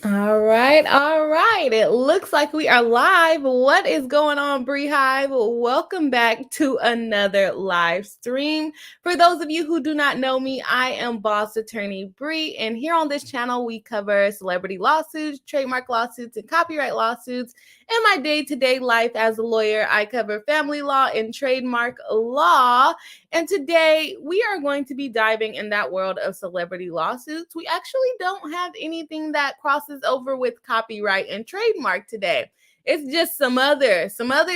All right, all right. It looks like we are live. What is going on, BRI-HIVE? Welcome back to another live stream. For those of you who do not know me, I am Boss Attorney Bri, and here on this channel, we cover celebrity lawsuits, trademark lawsuits, and copyright lawsuits. In my day-to-day life as a lawyer, I cover family law and trademark law. And today we are going to be diving in that world of celebrity lawsuits. We actually don't have anything that crosses over with copyright and trademark today. It's just some other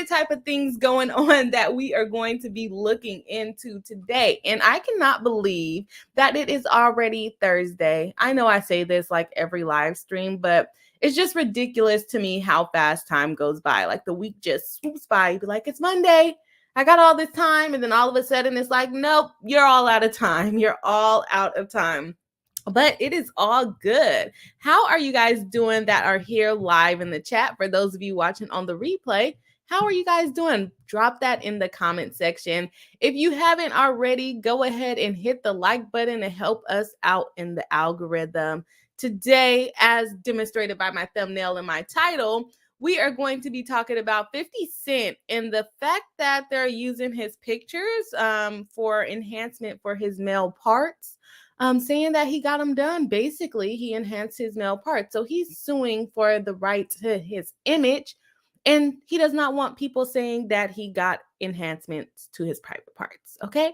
type of things going on that we are going to be looking into today. And I cannot believe that it is already Thursday. I know I say this like every live stream, but it's just ridiculous to me how fast time goes by. Like the week just swoops by. You'd be like, it's Monday. I got all this time. And then all of a sudden it's like, nope, you're all out of time. You're all out of time. But it is all good. How are you guys doing that are here live in the chat? For those of you watching on the replay, how are you guys doing? Drop that in the comment section. If you haven't already, go ahead and hit the like button to help us out in the algorithm. Today, as demonstrated by my thumbnail and my title, we are going to be talking about 50 Cent and the fact that they're using his pictures for enhancement for his male parts, saying that he got them done. Basically, he enhanced his male parts. So he's suing for the right to his image, and he does not want people saying that he got enhancements to his private parts, okay?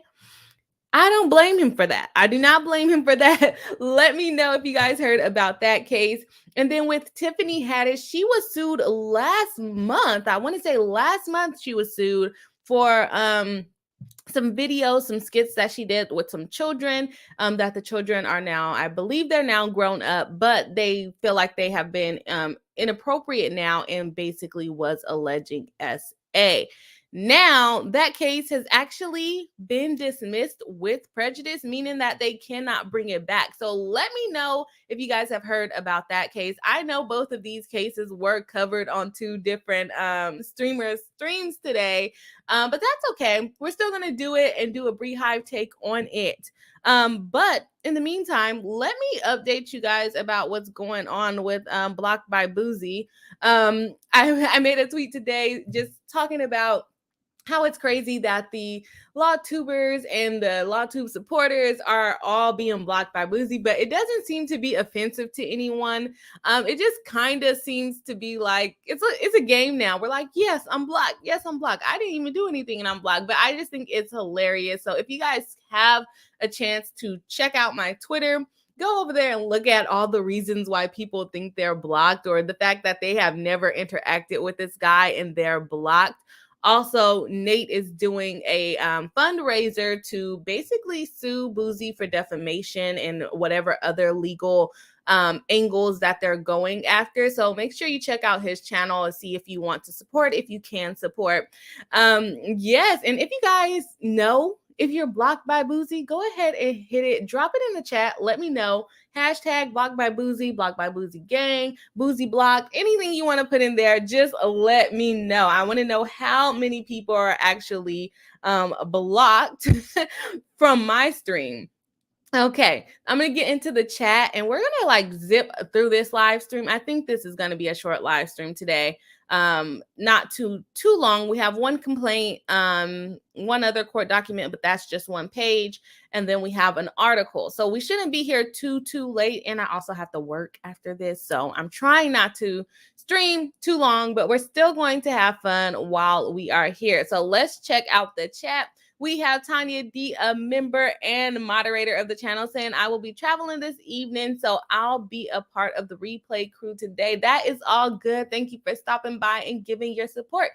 I don't blame him for that. I do not blame him for that. Let me know if you guys heard about that case. And then with Tiffany Haddish, she was sued last month. I want to say last month she was sued for some videos, some skits that she did with some children, that the children are now, I believe they're now grown up, but they feel like they have been inappropriate now and basically was alleging SA. Now, that case has actually been dismissed with prejudice, meaning that they cannot bring it back. So let me know if you guys have heard about that case. I know both of these cases were covered on two different streams today, but that's okay. We're still going to do it and do a BRI-HIVE take on it. But in the meantime, let me update you guys about what's going on with Blocked by Boozy. I made a tweet today just talking about how it's crazy that the law tubers and the law tube supporters are all being blocked by Boozy, but it doesn't seem to be offensive to anyone. It just kind of seems to be like it's a game now. We're like, yes, I'm blocked. Yes, I'm blocked. I didn't even do anything and I'm blocked. But I just think it's hilarious. So if you guys have a chance to check out my Twitter, go over there and look at all the reasons why people think they're blocked, or the fact that they have never interacted with this guy and they're blocked. Also, Nate is doing a fundraiser to basically sue Boozy for defamation and whatever other legal angles that they're going after. So make sure you check out his channel and see if you want to support, if you can support. Yes, and if you guys know if you're blocked by Boozy, go ahead and hit it. Drop it in the chat. Let me know. Hashtag blocked by Boozy gang, Boozy block, anything you want to put in there, just let me know. I want to know how many people are actually blocked from my stream. Okay, I'm going to get into the chat and we're going to like zip through this live stream. I think this is going to be a short live stream today. Not too long. We have one complaint, one other court document, but that's just one page. And then we have an article. So we shouldn't be here too late. And I also have to work after this. So I'm trying not to stream too long, but we're still going to have fun while we are here. So let's check out the chat. We have Tanya D, a member and moderator of the channel, saying, I will be traveling this evening, so I'll be a part of the replay crew today. That is all good. Thank you for stopping by and giving your support.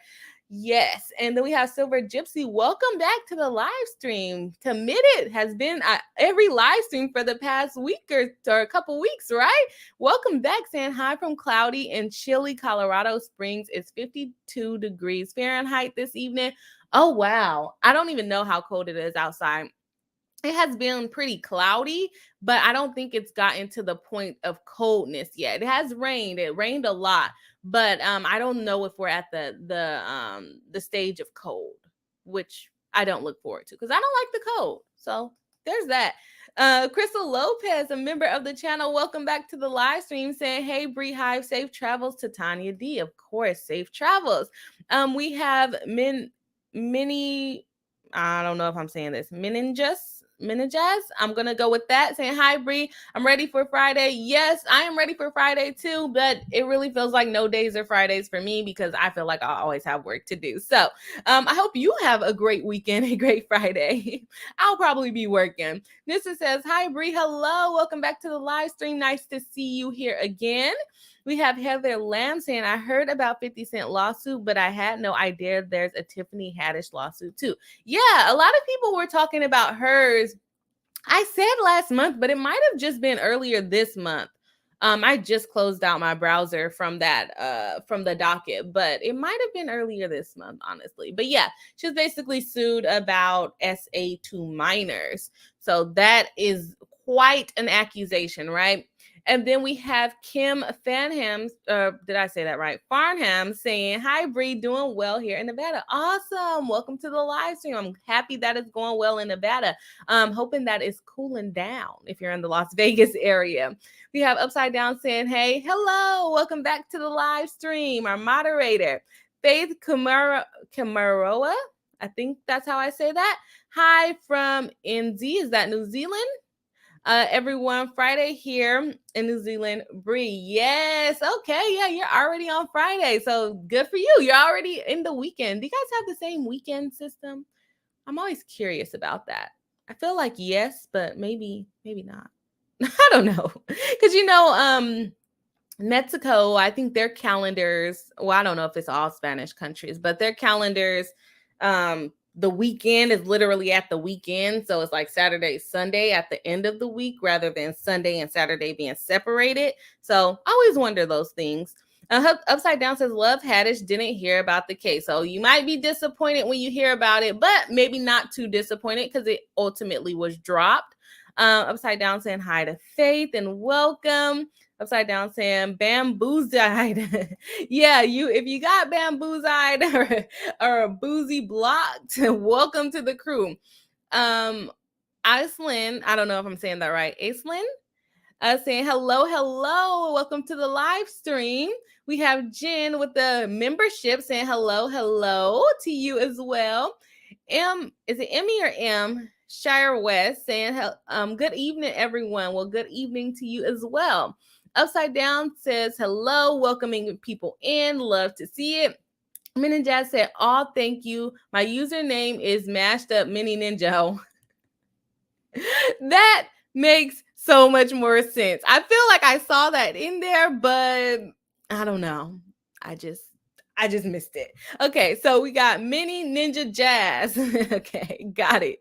Yes. And then we have Silver Gypsy. Welcome back to the live stream. Committed has been every live stream for the past week or a couple weeks, right? Welcome back. Saying hi from cloudy and chilly Colorado Springs. It's 52 degrees Fahrenheit this evening. Oh, wow. I don't even know how cold it is outside. It has been pretty cloudy, but I don't think it's gotten to the point of coldness yet. It has rained. It rained a lot, but I don't know if we're at the stage of cold, which I don't look forward to because I don't like the cold. So there's that. Crystal Lopez, a member of the channel, welcome back to the live stream, saying, hey, BRI-HIVE, safe travels to Tanya D. Of course, safe travels. We have Mini, I don't know if I'm saying this, Minijaz. I'm going to go with that, saying, hi, Bri. I'm ready for Friday. Yes, I am ready for Friday too, but it really feels like no days are Fridays for me because I feel like I always have work to do. So I hope you have a great weekend, a great Friday. I'll probably be working. Nissa says, hi, Bri. Hello. Welcome back to the live stream. Nice to see you here again. We have Heather Lamb saying, I heard about 50 Cent lawsuit, but I had no idea there's a Tiffany Haddish lawsuit too. Yeah, a lot of people were talking about hers. I said last month, but it might have just been earlier this month. I just closed out my browser from that, from the docket, but it might have been earlier this month, honestly. But yeah, she was basically sued about SA2 minors. So that is quite an accusation, right? And then we have Kim Farnham, did I say that right? Farnham saying, hi, Bri, doing well here in Nevada. Awesome. Welcome to the live stream. I'm happy that it's going well in Nevada. Hoping that it's cooling down if you're in the Las Vegas area. We have Upside Down saying, hey, hello. Welcome back to the live stream. Our moderator, Faith Kamaroa. I think that's how I say that. Hi from NZ. Is that New Zealand? Everyone, Friday here in New Zealand. Bri, yes, okay, yeah, you're already on Friday, so good for you. You're already in the weekend. Do you guys have the same weekend system? I'm always curious about that. I feel like yes, but maybe not. I don't know, because Mexico, I think their calendars. Well, I don't know if it's all Spanish countries, but their calendars, the weekend is literally at the weekend. So it's like Saturday, Sunday at the end of the week rather than Sunday and Saturday being separated. So I always wonder those things. Upside Down says, love Haddish, didn't hear about the case. So you might be disappointed when you hear about it, but maybe not too disappointed because it ultimately was dropped. Upside Down saying hi to Faith and welcome. Upside Down saying bamboozled. Yeah, if you got bamboozled or boozy blocked, welcome to the crew. Iceland, I don't know if I'm saying that right. Iceland, saying hello, welcome to the live stream. We have Jen with the membership saying hello to you as well. Is it Emmy or M? Shire West saying good evening, everyone. Well, good evening to you as well. Upside Down says hello, welcoming people in. Love to see it. Mini Jazz said, oh, thank you. My username is mashed up mini ninja. That makes so much more sense. I feel like I saw that in there, but I don't know. I just missed it. Okay, so we got Mini Ninja Jazz. Okay, got it.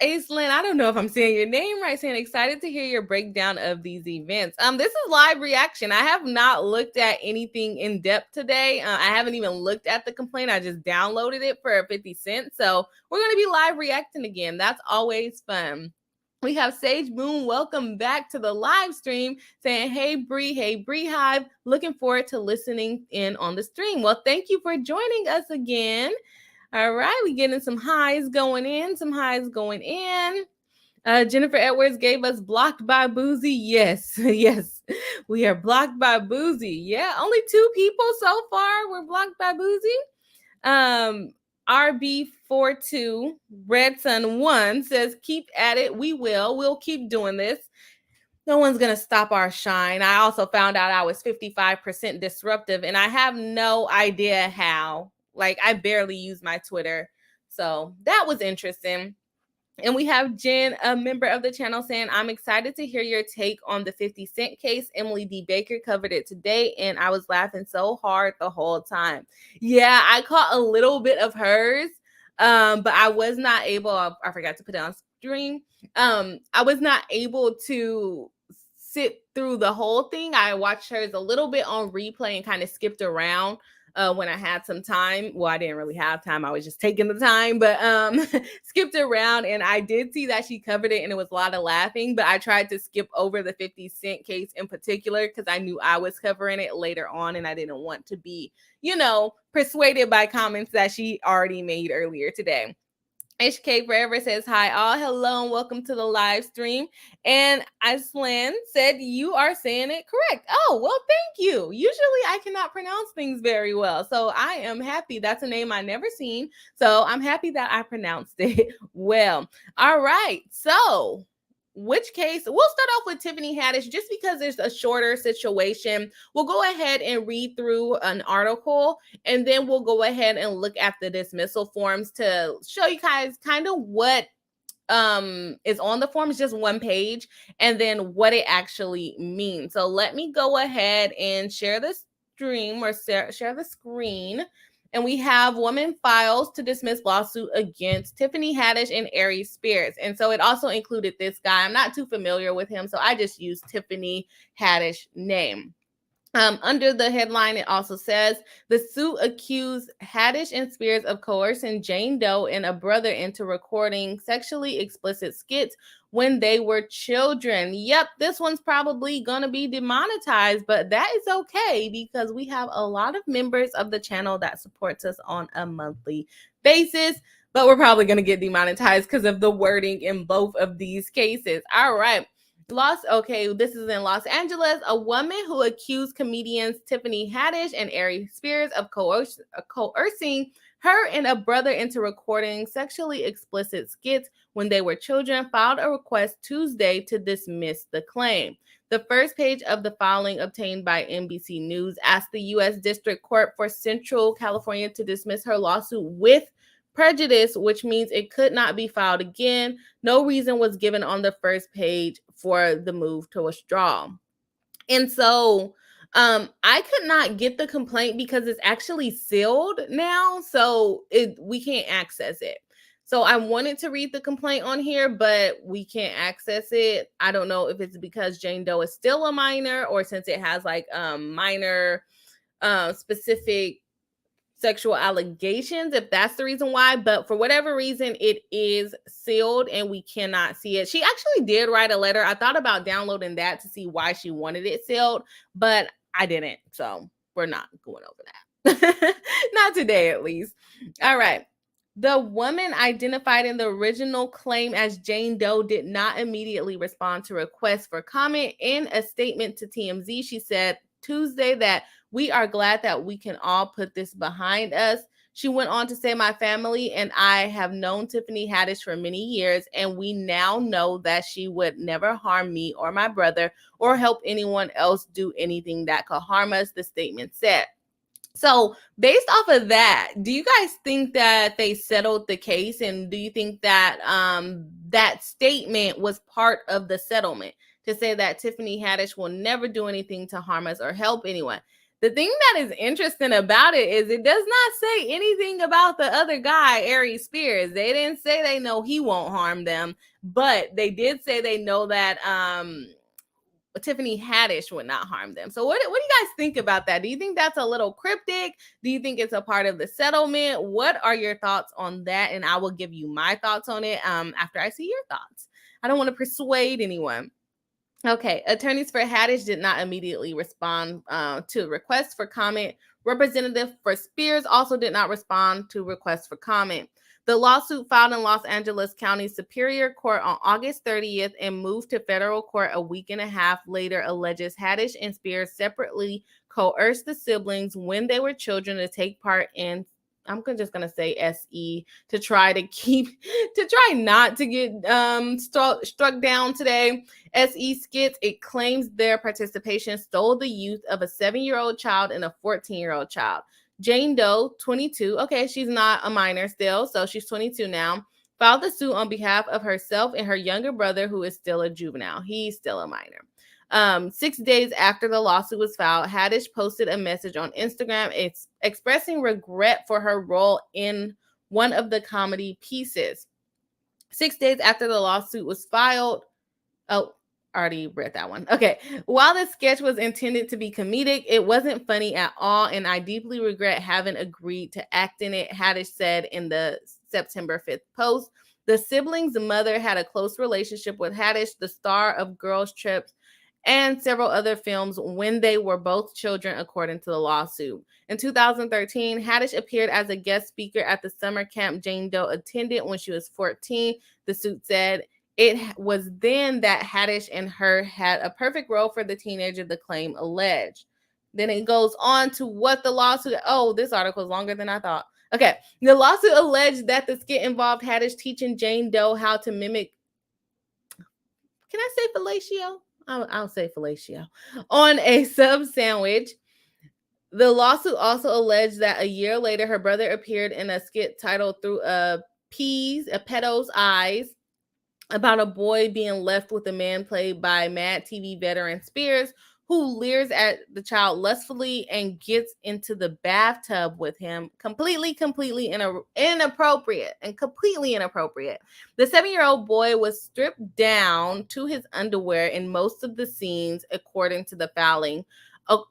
Aislinn, I don't know if I'm saying your name right, saying excited to hear your breakdown of these events. This is live reaction. I have not looked at anything in depth today. I haven't even looked at the complaint. I just downloaded it for 50 cents. So we're going to be live reacting again. That's always fun. We have Sage Moon. Welcome back to the live stream saying, hey, Bri, hey, BRI-HIVE. Looking forward to listening in on the stream. Well, thank you for joining us again. All right, we getting some highs going in, Jennifer Edwards gave us blocked by Boozy. Yes, yes, we are blocked by Boozy. Yeah, only 2 people so far were blocked by Boozy. RB42 Red Sun 1 says, keep at it. We'll keep doing this. No one's going to stop our shine. I also found out I was 55% disruptive, and I have no idea how. Like, I barely use my Twitter. So that was interesting. And we have Jen, a member of the channel, saying, I'm excited to hear your take on the 50 Cent case. Emily D. Baker covered it today, and I was laughing so hard the whole time. Yeah, I caught a little bit of hers, but I was not able, I forgot to put it on stream. I was not able to sit through the whole thing. I watched hers a little bit on replay and kind of skipped around when I had some time. Well, I didn't really have time. I was just taking the time, but skipped around, and I did see that she covered it and it was a lot of laughing, but I tried to skip over the 50 Cent case in particular because I knew I was covering it later on and I didn't want to be, persuaded by comments that she already made earlier today. HK Forever says, hi, all. Hello and welcome to the live stream. And Iceland said, you are saying it correct. Oh, well, thank you. Usually I cannot pronounce things very well. So I am happy. That's a name I never seen. So I'm happy that I pronounced it well. All right. So which case? We'll start off with Tiffany Haddish just because there's a shorter situation. We'll go ahead and read through an article, and then we'll go ahead and look at the dismissal forms to show you guys kind of what is on the form. Is just one page, and then what it actually means. So let me go ahead and share the stream or share the screen. And we have woman files to dismiss lawsuit against Tiffany Haddish and Ari Spears. And so it also included this guy. I'm not too familiar with him, so I just used Tiffany Haddish name. Under the headline, it also says the suit accused Haddish and Spears of coercing Jane Doe and a brother into recording sexually explicit skits when they were children. Yep, this one's probably going to be demonetized, but that is okay because we have a lot of members of the channel that supports us on a monthly basis. But we're probably going to get demonetized because of the wording in both of these cases. All right. This is in Los Angeles. A woman who accused comedians Tiffany Haddish and Ari Spears of coercing her and a brother into recording sexually explicit skits when they were children filed a request Tuesday to dismiss the claim. The first page of the filing obtained by NBC News asked the U.S. District Court for Central California to dismiss her lawsuit with prejudice, which means it could not be filed again. No reason was given on the first page for the move to withdraw. And so I could not get the complaint because it's actually sealed now, so we can't access it. So I wanted to read the complaint on here, but we can't access it. I don't know if it's because Jane Doe is still a minor or since it has like minor specific sexual allegations, if that's the reason why, but for whatever reason it is sealed and we cannot see it. She actually did write a letter. I thought about downloading that to see why she wanted it sealed, but I didn't, so we're not going over that. Not today, at least. All right. The woman identified in the original claim as Jane Doe did not immediately respond to requests for comment. In a statement to TMZ, she said Tuesday that we are glad that we can all put this behind us. She went on to say, my family and I have known Tiffany Haddish for many years, and we now know that she would never harm me or my brother or help anyone else do anything that could harm us, the statement said. So based off of that, do you guys think that they settled the case? And do you think that that statement was part of the settlement to say that Tiffany Haddish will never do anything to harm us or help anyone? The thing that is interesting about it is it does not say anything about the other guy, Ari Spears. They didn't say they know he won't harm them, but they did say they know that Tiffany Haddish would not harm them. So what do you guys think about that? Do you think that's a little cryptic? Do you think it's a part of the settlement? What are your thoughts on that? And I will give you my thoughts on it after I see your thoughts. I don't want to persuade anyone. Okay, attorneys for Haddish did not immediately respond to requests for comment. Representative for Spears also did not respond to requests for comment. The lawsuit filed in Los Angeles County Superior Court on August 30th and moved to federal court a week and a half later alleges Haddish and Spears separately coerced the siblings when they were children to take part in, I'm just going to say SE to try not to get struck down today. SE skits, it claims their participation stole the youth of a 7-year-old child and a 14-year-old child. Jane Doe, 22, okay, she's not a minor still, so she's 22 now, filed the suit on behalf of herself and her younger brother, who is still a juvenile. He's still a minor. 6 days after the lawsuit was filed, Haddish posted a message on Instagram expressing regret for her role in one of the comedy pieces. 6 days after the lawsuit was filed, already read that one. Okay. While the sketch was intended to be comedic, it wasn't funny at all, and I deeply regret having agreed to act in it, Haddish said in the September 5th post. The siblings' mother had a close relationship with Haddish, the star of Girls Trips and several other films when they were both children, according to the lawsuit. In 2013, Haddish appeared as a guest speaker at the summer camp Jane Doe attended when she was 14. The suit said it was then that Haddish and her had a perfect role for the teenager, the claim alleged. Then it goes on to what the lawsuit, this article is longer than I thought. Okay, the lawsuit alleged that the skit involved Haddish teaching Jane Doe how to mimic, can I say fellatio? I'll say fellatio, on a sub sandwich. The lawsuit also alleged that a year later, her brother appeared in a skit titled Through a Pedo's Eyes, about a boy being left with a man played by Mad TV veteran Spears, who leers at the child lustfully and gets into the bathtub with him. Completely inappropriate and completely inappropriate. The 7-year-old boy was stripped down to his underwear in most of the scenes, according to the filing.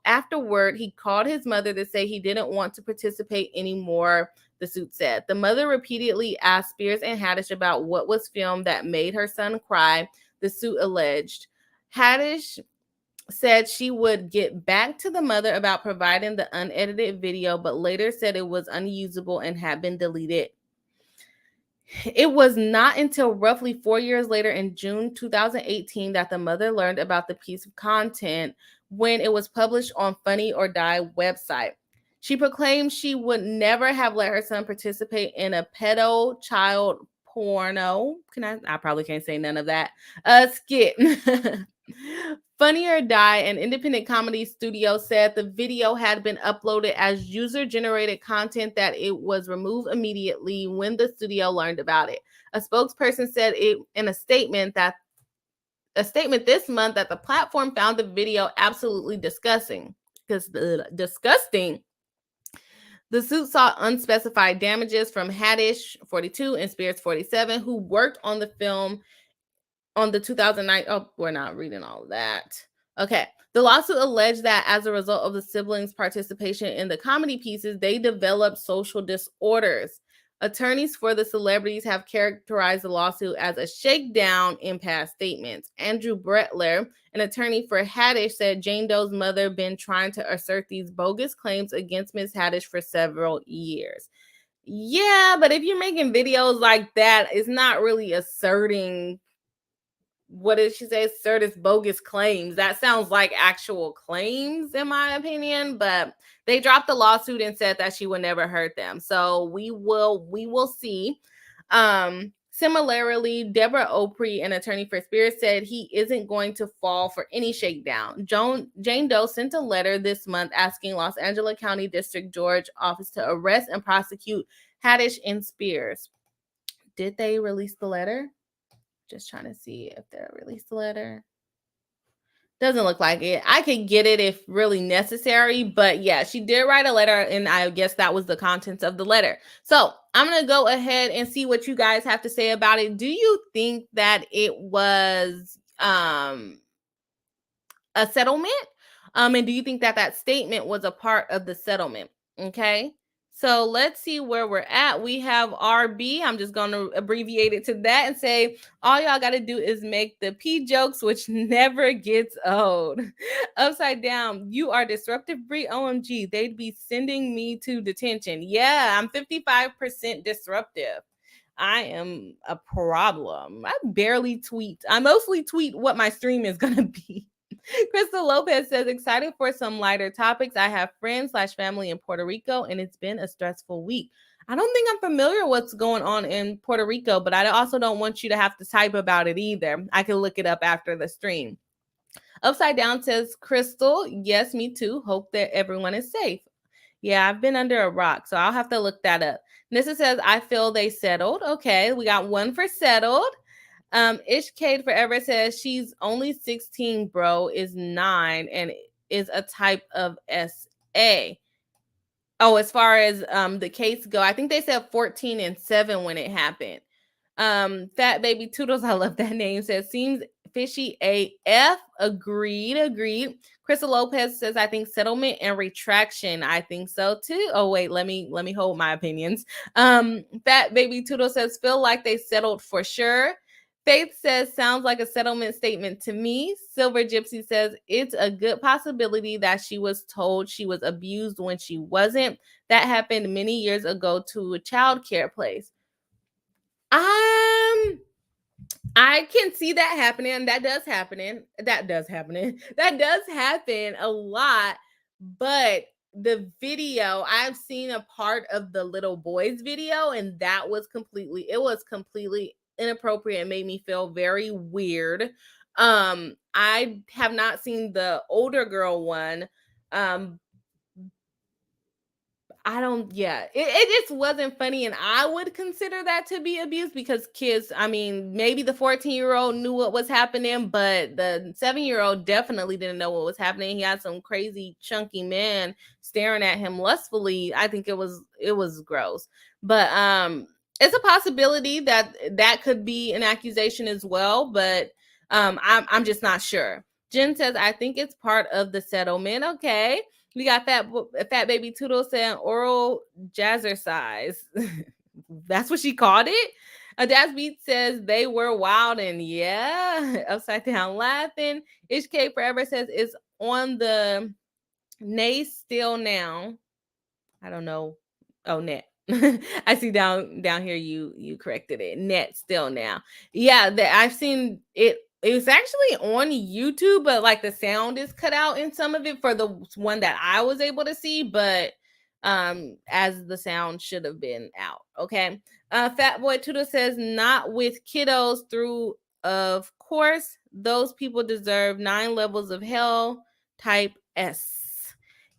Afterward, he called his mother to say he didn't want to participate anymore, the suit said. The mother repeatedly asked Spears and Haddish about what was filmed that made her son cry, the suit alleged. Haddish said she would get back to the mother about providing the unedited video, but later said it was unusable and had been deleted. It was not until roughly 4 years later, in June 2018, that the mother learned about the piece of content when it was published on Funny or Die website. She proclaimed she would never have let her son participate in a pedo child porno. I probably can't say none of that. Skit. Funny or Die, an independent comedy studio, said the video had been uploaded as user-generated content, that it was removed immediately when the studio learned about it. A spokesperson said it in a statement this month that the platform found the video absolutely disgusting. Disgusting. The suit sought unspecified damages from Haddish, 42, and Spears, 47, who worked on the film on the 2009. Oh, we're not reading all of that. Okay. The lawsuit alleged that as a result of the siblings' participation in the comedy pieces, they developed social disorders. Attorneys for the celebrities have characterized the lawsuit as a shakedown in past statements. Andrew Bretler, an attorney for Haddish, said Jane Doe's mother been trying to assert these bogus claims against Ms. Haddish for several years. Yeah, but if you're making videos like that, it's not really asserting, what did she say? Assert as bogus claims. That sounds like actual claims, in my opinion, but they dropped the lawsuit and said that she would never hurt them. So we will see. Similarly, Deborah Opry, an attorney for Spears, said he isn't going to fall for any shakedown. Jane Doe sent a letter this month asking Los Angeles County District George office to arrest and prosecute Haddish and Spears. Did they release the letter? Just trying to see if they released the letter. Doesn't look like it. I could get it if really necessary, but yeah, she did write a letter, and I guess that was the contents of the letter. So I'm going to go ahead and see what you guys have to say about it. Do you think that it was a settlement? And do you think that that statement was a part of the settlement? Okay. So let's see where we're at. We have RB. I'm just going to abbreviate it to that and say, all y'all got to do is make the P jokes, which never gets old. Upside down. You are disruptive, Bri. OMG. They'd be sending me to detention. Yeah, I'm 55% disruptive. I am a problem. I barely tweet. I mostly tweet what my stream is going to be. Crystal Lopez says, excited for some lighter topics. I have friends/family in Puerto Rico, and it's been a stressful week. I don't think I'm familiar with what's going on in Puerto Rico, but I also don't want you to have to type about it either. I can look it up after the stream. Upside Down says, Crystal, yes, me too. Hope that everyone is safe. Yeah, I've been under a rock, so I'll have to look that up. Nissa says, I feel they settled. Okay, we got one for settled. Ishkade Forever says she's only 16, bro, is 9 and is a type of SA. Oh, as far as the case go, I think they said 14 and 7 when it happened. Fat Baby Toodles, I love that name, says seems fishy AF. Agreed. Crystal Lopez says, I think settlement and retraction. I think so too. Oh, wait, let me hold my opinions. Fat Baby Toodles says, feel like they settled for sure. Faith says, sounds like a settlement statement to me. Silver Gypsy says, it's a good possibility that she was told she was abused when she wasn't. That happened many years ago to a child care place. I can see that happening. That does happen. That does happen a lot. But the video, I've seen a part of the little boy's video, and that was completely inappropriate and made me feel very weird. I have not seen the older girl one. It just wasn't funny. And I would consider that to be abuse because kids, I mean, maybe the 14-year-old knew what was happening, but the 7-year-old definitely didn't know what was happening. He had some crazy chunky man staring at him lustfully. I think it was gross. But it's a possibility that could be an accusation as well, but I'm just not sure. Jen says, I think it's part of the settlement. Okay. We got Fat Baby Toodle saying oral jazzercise. That's what she called it. Daz Beat says they were wild and yeah. Upside down laughing. HK Forever says it's on the nay still now. I don't know. Oh, net. I see down here you corrected it. Net still now. Yeah, I've seen it. It was actually on YouTube, but like the sound is cut out in some of it for the one that I was able to see, but as the sound should have been out. Okay. Fat Boy Tudo says not with kiddos through, of course, those people deserve 9 levels of hell type S.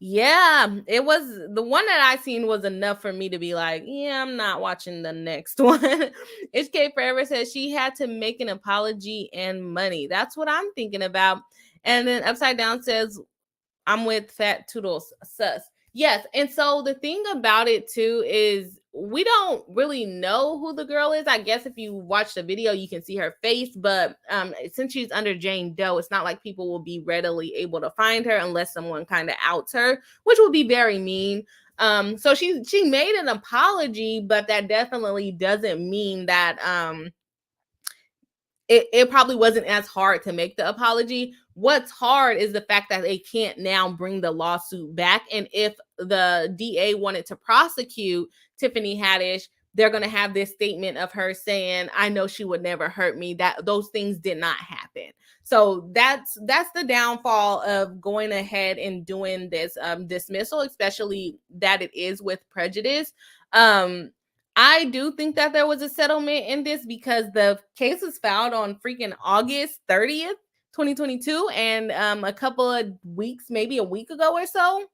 Yeah, it was the one that I seen was enough for me to be like, yeah, I'm not watching the next one. HK Forever says she had to make an apology and money. That's what I'm thinking about. And then Upside Down says, I'm with Fat Toodles sus. Yes. And so the thing about it too is we don't really know who the girl is. I guess if you watch the video, you can see her face, but since she's under Jane Doe, it's not like people will be readily able to find her unless someone kind of outs her, which would be very mean. So she made an apology, but that definitely doesn't mean that it probably wasn't as hard to make the apology. What's hard is the fact that they can't now bring the lawsuit back. And if the DA wanted to prosecute Tiffany Haddish, they're going to have this statement of her saying, I know she would never hurt me, that those things did not happen. So that's the downfall of going ahead and doing this dismissal, especially that it is with prejudice. I do think that there was a settlement in this because the case was filed on freaking August 30th, 2022. And a couple of weeks, maybe a week ago or so,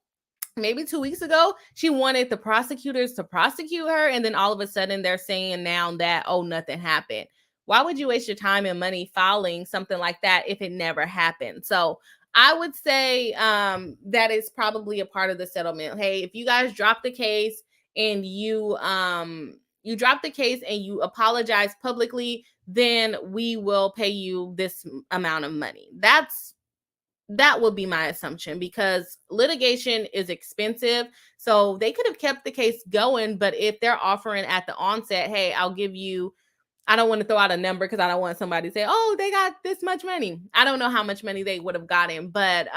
maybe 2 weeks ago, she wanted the prosecutors to prosecute her. And then all of a sudden they're saying now that, oh, nothing happened. Why would you waste your time and money filing something like that if it never happened? So I would say that is probably a part of the settlement. Hey, if you guys drop the case and you drop the case and you apologize publicly, then we will pay you this amount of money. That would be my assumption because litigation is expensive. So they could have kept the case going, but if they're offering at the onset, hey, I'll give you, I don't want to throw out a number because I don't want somebody to say, oh, they got this much money. I don't know how much money they would have gotten, but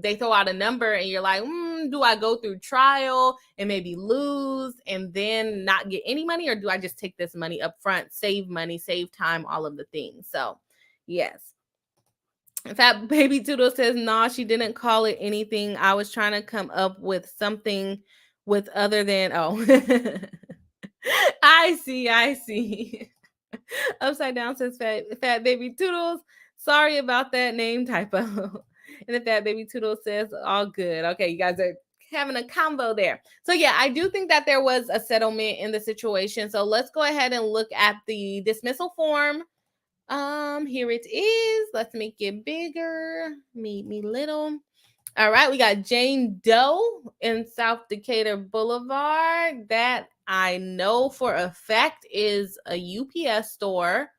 they throw out a number and you're like, do I go through trial and maybe lose and then not get any money? Or do I just take this money up front, save money, save time, all of the things? So yes. Fat Baby Toodle says, nah, she didn't call it anything. I was trying to come up with something with other than, oh, I see. Upside Down says, Fat Baby Toodles, sorry about that name typo. And the Fat Baby Toodle says, all good. Okay, you guys are having a combo there. So yeah, I do think that there was a settlement in the situation. So let's go ahead and look at the dismissal form. Here it is. Let's make it bigger. Me little. All right, we got Jane Doe in South Decatur Boulevard. That I know for a fact is a UPS store.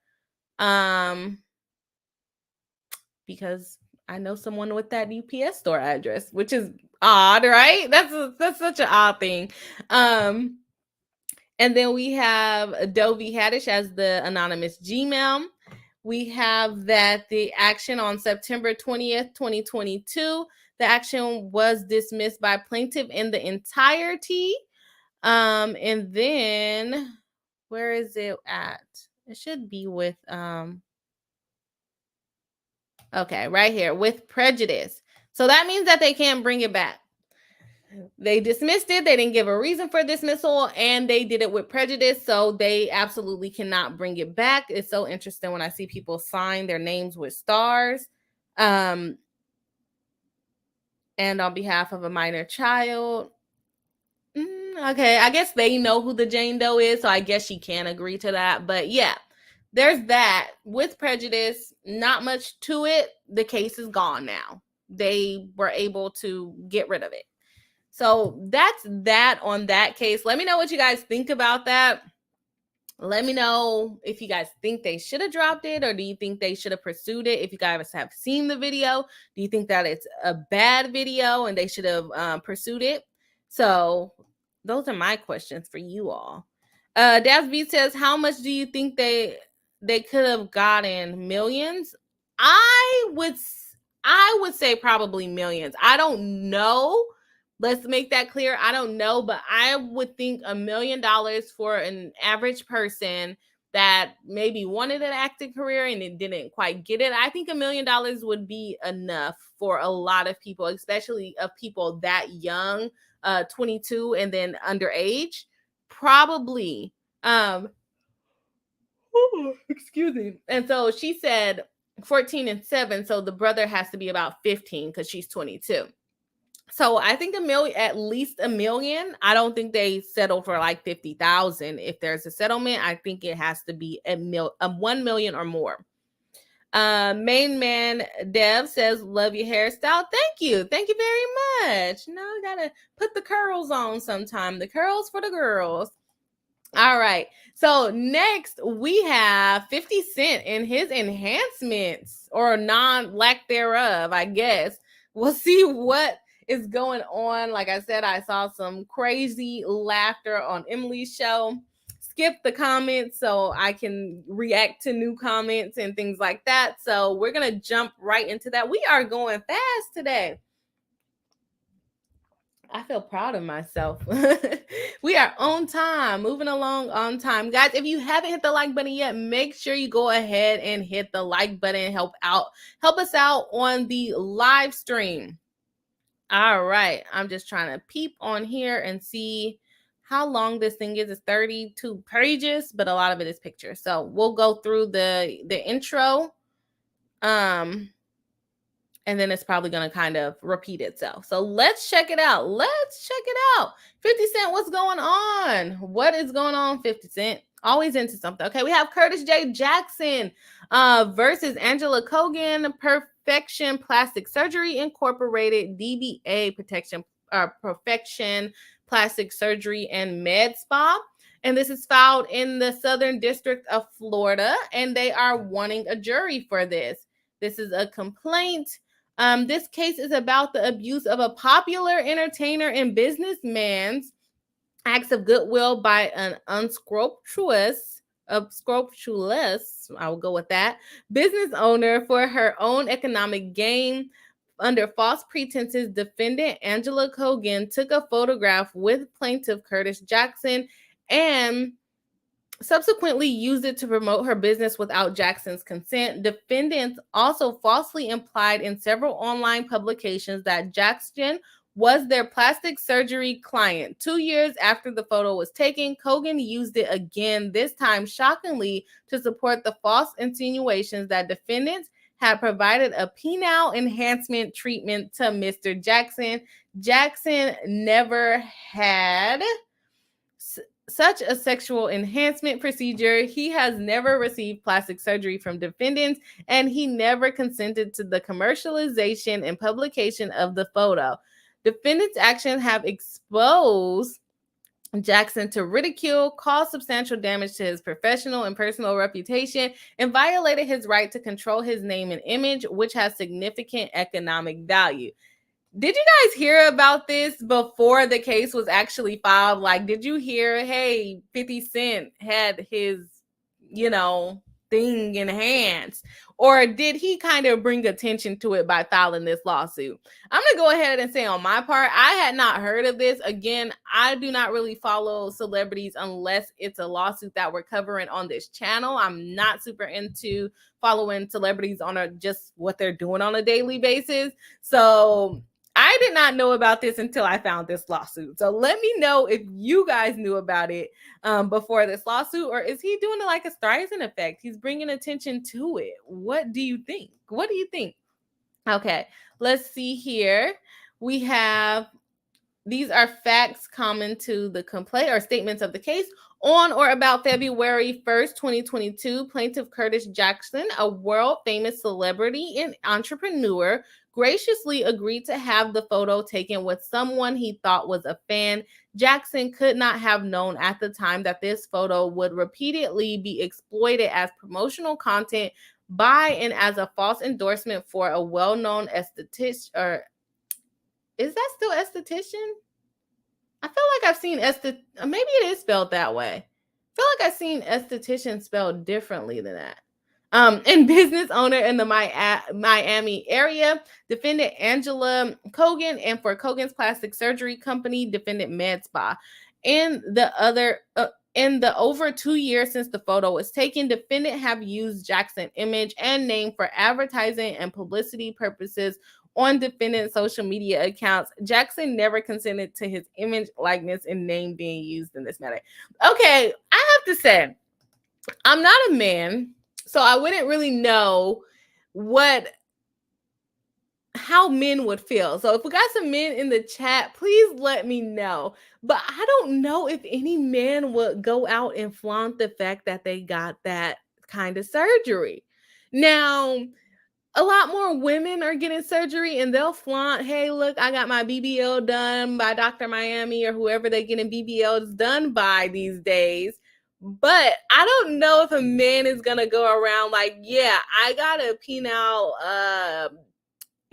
Because I know someone with that UPS store address, which is odd, right? That's such an odd thing. And then we have Dovey Haddish as the anonymous Gmail. we have that the action on September 20th, 2022, the action was dismissed by plaintiff in the entirety. And then where is it at? It should be with okay, right here with prejudice. So that means that they can't bring it back. They dismissed it. They didn't give a reason for dismissal, and they did it with prejudice. So they absolutely cannot bring it back. It's so interesting when I see people sign their names with stars. And on behalf of a minor child. Okay, I guess they know who the Jane Doe is, so I guess she can agree to that. But yeah, there's that. With prejudice, not much to it. The case is gone now. They were able to get rid of it. So that's that on that case. Let me know what you guys think about that. Let me know if you guys think they should have dropped it, or do you think they should have pursued it? If you guys have seen the video, do you think that it's a bad video and they should have pursued it? So those are my questions for you all. Dasby says, how much do you think they could have gotten? Millions? I would say probably millions. I don't know. Let's make that clear. I don't know, but I would think $1 million for an average person that maybe wanted an acting career and it didn't quite get it. I think $1 million would be enough for a lot of people, especially of people that young, 22 and then underage. Probably. Excuse me. And so she said 14 and 7. So the brother has to be about 15 because she's 22. So I think $1 million, at least $1 million. I don't think they settle for like 50,000. If there's a settlement, I think it has to be $1 million or more. Main man Dev says, love your hairstyle. Thank you very much. No, I gotta put the curls on sometime. The curls for the girls. All right. So next we have 50 Cent and his enhancements, or lack thereof, I guess. We'll see what is going on. Like I said, I saw some crazy laughter on Emily's show. Skip the comments so I can react to new comments and things like that. So we're going to jump right into that. We are going fast today. I feel proud of myself. We are on time, moving along on time. Guys, if you haven't hit the like button yet, make sure you go ahead and hit the like button. Help us out on the live stream. All right. I'm just trying to peep on here and see how long this thing is. It's 32 pages, but a lot of it is pictures. So we'll go through the intro. And then it's probably going to kind of repeat itself. So let's check it out. 50 Cent, what's going on? What is going on, 50 Cent? Always into something. Okay, we have Curtis J. Jackson versus Angela Kogan, Perfection Plastic Surgery Incorporated, DBA Perfection Plastic Surgery and Med Spa. And this is filed in the Southern District of Florida, and they are wanting a jury for this. This is a complaint. This case is about the abuse of a popular entertainer and businessman's acts of goodwill by an unscrupulous, I will go with that, business owner for her own economic gain. Under false pretenses, defendant Angela Kogan took a photograph with plaintiff Curtis Jackson and subsequently used it to promote her business without Jackson's consent. Defendants also falsely implied in several online publications that Jackson was their plastic surgery client. 2 years after the photo was taken, Kogan used it again, this time shockingly to support the false insinuations that defendants had provided a penile enhancement treatment to Mr. Jackson. Jackson never had such a sexual enhancement procedure. He has never received plastic surgery from defendants, and he never consented to the commercialization and publication of the photo. Defendants' actions have exposed Jackson to ridicule, caused substantial damage to his professional and personal reputation, and violated his right to control his name and image, which has significant economic value. Did you guys hear about this before the case was actually filed? Like, did you hear, hey, 50 Cent had his, thing enhanced? Or did he kind of bring attention to it by filing this lawsuit? I'm going to go ahead and say on my part, I had not heard of this. Again, I do not really follow celebrities unless it's a lawsuit that we're covering on this channel. I'm not super into following celebrities on just what they're doing on a daily basis. So I did not know about this until I found this lawsuit. So let me know if you guys knew about it before this lawsuit, or is he doing it like a Streisand effect? He's bringing attention to it. What do you think? What do you think? Okay, let's see here. We have, these are facts common to the complaint or statements of the case. On or about February 1st, 2022, plaintiff Curtis Jackson, a world-famous celebrity and entrepreneur, graciously agreed to have the photo taken with someone he thought was a fan. Jackson could not have known at the time that this photo would repeatedly be exploited as promotional content by and as a false endorsement for a well-known esthetician, or is that still esthetician? I feel like I've seen maybe it is spelled that way. I feel like I've seen esthetician spelled differently than that. And business owner in the Miami area, defendant Angela Kogan, and for Kogan's plastic surgery company, defendant Med Spa. And in the over 2 years since the photo was taken, defendant have used Jackson's image and name for advertising and publicity purposes on defendant's social media accounts. Jackson never consented to his image, likeness, and name being used in this matter. Okay, I have to say, I'm not a man, so I wouldn't really know how men would feel. So if we got some men in the chat, please let me know. But I don't know if any man would go out and flaunt the fact that they got that kind of surgery. Now, a lot more women are getting surgery and they'll flaunt, hey, look, I got my BBL done by Dr. Miami or whoever they're getting BBLs done by these days. But I don't know if a man is going to go around like, yeah, I got a penile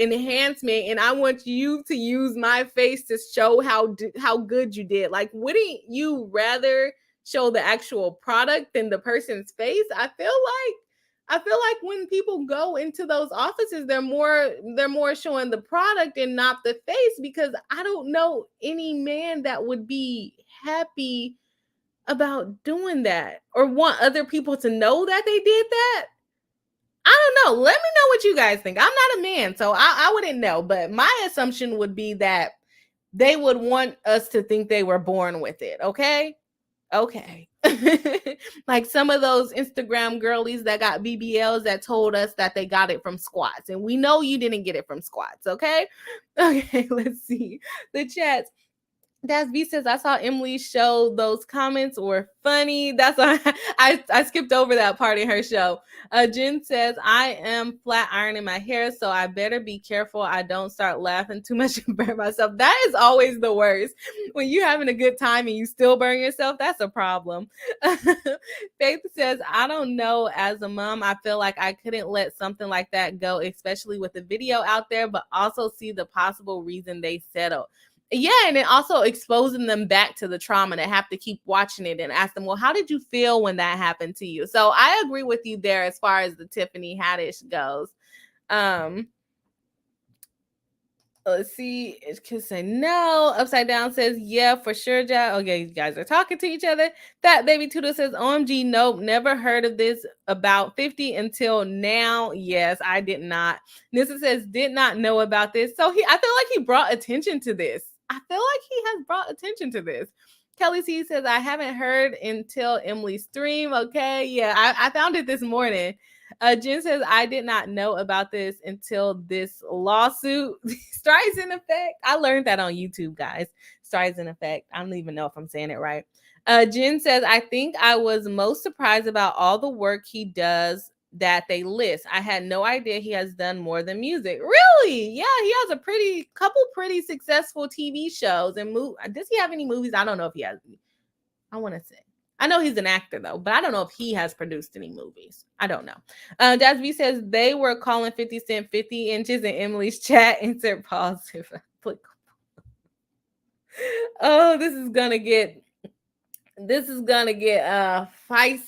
enhancement and I want you to use my face to show how good you did. Like, wouldn't you rather show the actual product than the person's face? I feel like when people go into those offices, they're more showing the product and not the face, because I don't know any man that would be happy about doing that or want other people to know that they did that. I don't know. Let me know what you guys think. I'm not a man, so I wouldn't know. But my assumption would be that they would want us to think they were born with it. Okay. Like some of those Instagram girlies that got BBLs that told us that they got it from squats, and we know you didn't get it from squats. Okay, let's see the chats. Das V says, I saw Emily show, those comments were funny. That's why I skipped over that part in her show. Jen says, I am flat ironing my hair, so I better be careful I don't start laughing too much and burn myself. That is always the worst. When you're having a good time and you still burn yourself, that's a problem. Faith says, I don't know. As a mom, I feel like I couldn't let something like that go, especially with the video out there, but also see the possible reason they settled. Yeah, and then also exposing them back to the trauma, to have to keep watching it and ask them, well, how did you feel when that happened to you? So I agree with you there as far as the Tiffany Haddish goes. Let's see. It could say no. Upside Down says, yeah, for sure, Jack. Okay, you guys are talking to each other. That Baby Tudor says, OMG, nope, never heard of this about 50 until now. Yes, I did not. Nissa says, did not know about this. So I feel like he brought attention to this. I feel like he has brought attention to this. Kelly C says, I haven't heard until Emily's stream. Okay, yeah, I found it this morning. Jen says, I did not know about this until this lawsuit. Streisand effect. I learned that on YouTube, guys. Streisand effect. I don't even know if I'm saying it right. Jen says, I think I was most surprised about all the work he does that they list. I had no idea he has done more than music. Really? Yeah, he has a couple pretty successful TV shows and does he have any movies? I don't know if he has. I want to say. I know he's an actor, though, but I don't know if he has produced any movies. I don't know. Dasby says they were calling 50 Cent 50 inches in Emily's chat. Insert pause if applicable. Oh, this is going to get This is gonna get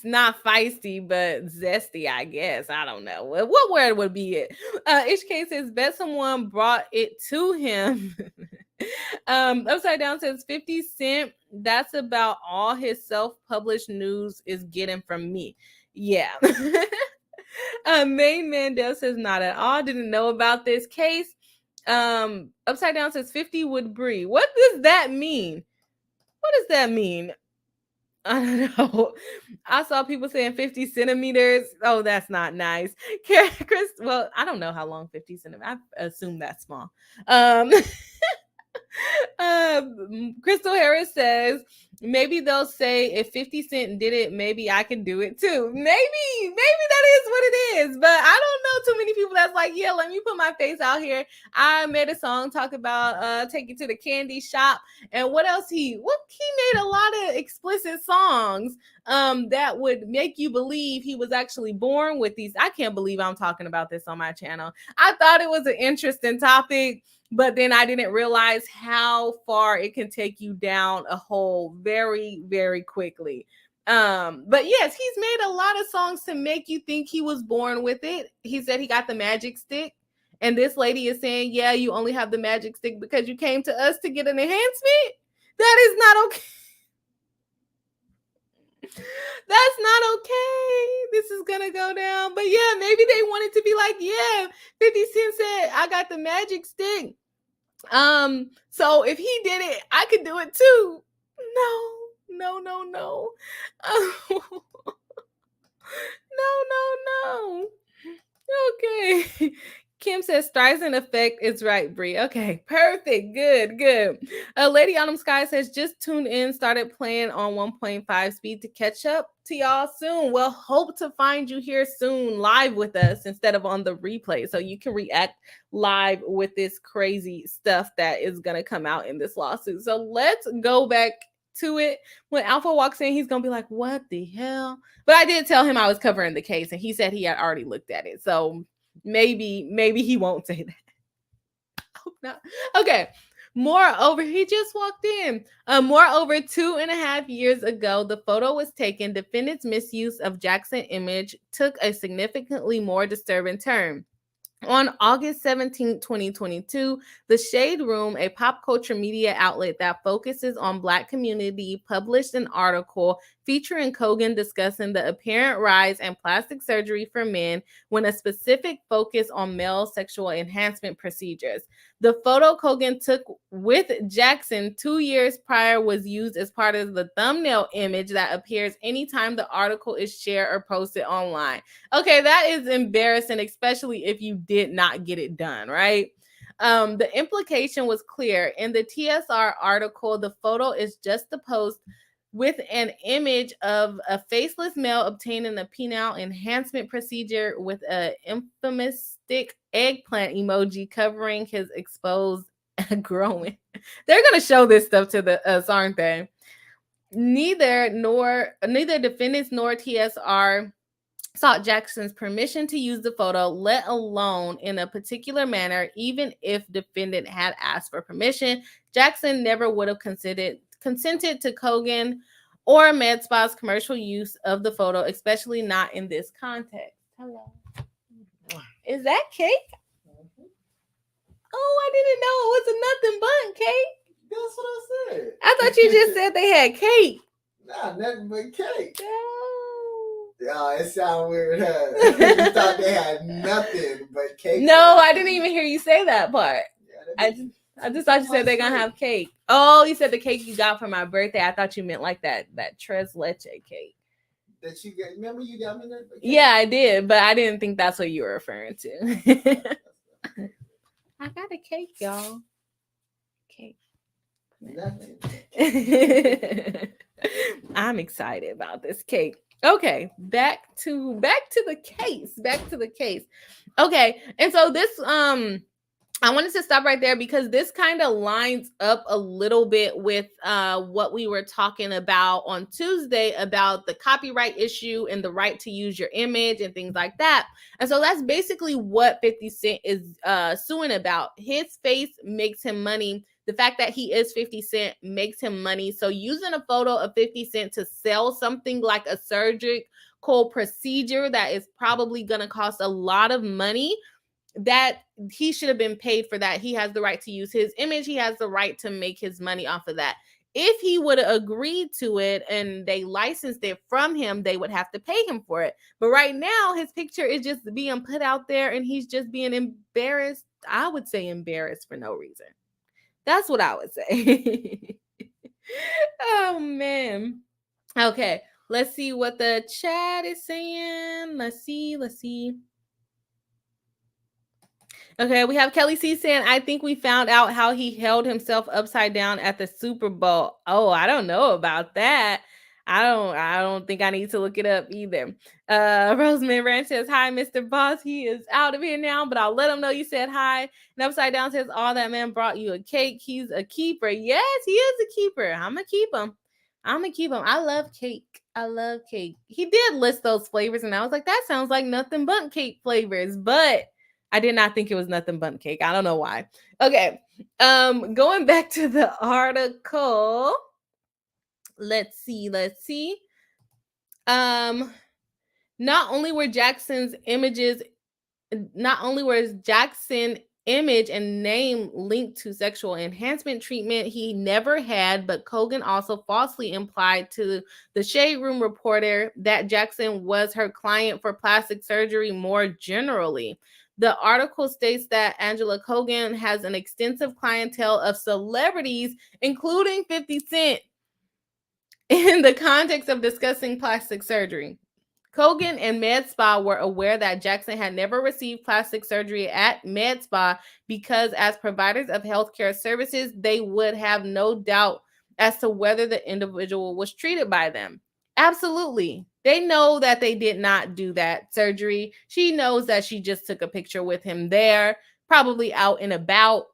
not feisty, but zesty, I guess. I don't know. What word would be it? Each case says bet someone brought it to him. Upside down says 50 Cent. That's about all his self-published news is getting from me. Yeah. Main Mandel says not at all. Didn't know about this case. Upside down says 50 would Bri. What does that mean? What does that mean? I don't know. I saw people saying 50 centimeters. Oh, that's not nice. Chris, well, I don't know how long 50 centimeters. I assume that's small. Crystal Harris says maybe they'll say if 50 Cent did it, maybe I can do it too. Maybe that is what it is. But I don't know too many people that's like, yeah, let me put my face out here. I made a song talk about take you to the candy shop. And what else he made a lot of explicit songs that would make you believe he was actually born with these. I can't believe I'm talking about this on my channel. I thought it was an interesting topic, but then I didn't realize how far it can take you down a hole very, very quickly. But yes, he's made a lot of songs to make you think he was born with it. He said he got the magic stick. And this lady is saying, yeah, you only have the magic stick because you came to us to get an enhancement. That is not okay. That's not okay. This is gonna go down. But yeah, maybe they wanted to be like, yeah, 50 Cent said, I got the magic stick. So if he did it, I could do it too. No. No. Okay. Kim says Streisand effect is right, Bri. Okay, perfect. Good. Lady Autumn Sky says just tuned in, started playing on 1.5 speed to catch up to y'all soon. Well, hope to find you here soon live with us instead of on the replay so you can react live with this crazy stuff that is going to come out in this lawsuit. So let's go back to it. When Alpha walks in, he's going to be like, what the hell? But I did tell him I was covering the case and he said he had already looked at it. So maybe he won't say that. I hope not. Okay. Moreover, he just walked in. Moreover, 2.5 years ago, the photo was taken. Defendant's misuse of Jackson image took a significantly more disturbing turn. On August 17, 2022, The Shade Room, a pop culture media outlet that focuses on Black community, published an article featuring Kogan discussing the apparent rise in plastic surgery for men when a specific focus on male sexual enhancement procedures. The photo Kogan took with Jackson 2 years prior was used as part of the thumbnail image that appears anytime the article is shared or posted online. Okay, that is embarrassing, especially if you did not get it done, right? The implication was clear. In the TSR article, the photo is juxtaposed with an image of a faceless male obtaining a penile enhancement procedure with an infamous stick eggplant emoji covering his exposed growing. They're going to show this stuff to the us, aren't they? Neither defendants nor TSR sought Jackson's permission to use the photo, let alone in a particular manner. Even if defendant had asked for permission, Jackson never would have consented to Kogan or MedSpa's commercial use of the photo, especially not in this context. Hello. Is that cake? Oh, I didn't know it was a nothing but cake. That's what I said. I thought you just said they had cake. Nah, nothing but cake. No. Oh, it sounds weird, huh? You thought they had nothing but cake. No, I didn't even hear you say that part. Yeah, I just thought you said they're gonna have cake. Oh, you said the cake you got for my birthday. I thought you meant like that tres leche cake. That you got? Remember you got me that? Yeah, I did, but I didn't think that's what you were referring to. I got a cake, y'all. Cake. I'm excited about this cake. Okay, back to the case. Okay, and so this I wanted to stop right there because this kind of lines up a little bit with what we were talking about on Tuesday about the copyright issue and the right to use your image and things like that. And so that's basically what 50 Cent is suing about. His face makes him money The fact that he is 50 Cent makes him money. So using a photo of 50 Cent to sell something like a surgical procedure that is probably going to cost a lot of money, that he should have been paid for that. He has the right to use his image. He has the right to make his money off of that. If he would have agreed to it and they licensed it from him, they would have to pay him for it. But right now, his picture is just being put out there and he's just being embarrassed. I would say embarrassed for no reason. That's what I would say. Oh, man. Okay, let's see what the chat is saying. Let's see. Okay, we have Kelly C saying, I think we found out how he held himself upside down at the Super Bowl. Oh, I don't know about that. I don't think I need to look it up either. Rosemary Ranch says, hi, Mr. Boss. He is out of here now, but I'll let him know you said hi. And Upside Down says, oh, that man brought you a cake. He's a keeper. Yes, he is a keeper. I'm going to keep him. I love cake. He did list those flavors, and I was like, that sounds like nothing but cake flavors, but I did not think it was nothing but cake. I don't know why. Okay. Going back to the article. Let's see. Not only were Jackson's Jackson image and name linked to sexual enhancement treatment he never had, but Kogan also falsely implied to the Shade Room reporter that Jackson was her client for plastic surgery more generally. The article states that Angela Kogan has an extensive clientele of celebrities, including 50 Cent, in the context of discussing plastic surgery. Kogan and MedSpa were aware that Jackson had never received plastic surgery at MedSpa because as providers of healthcare services, they would have no doubt as to whether the individual was treated by them. Absolutely. They know that they did not do that surgery. She knows that she just took a picture with him there, probably out and about.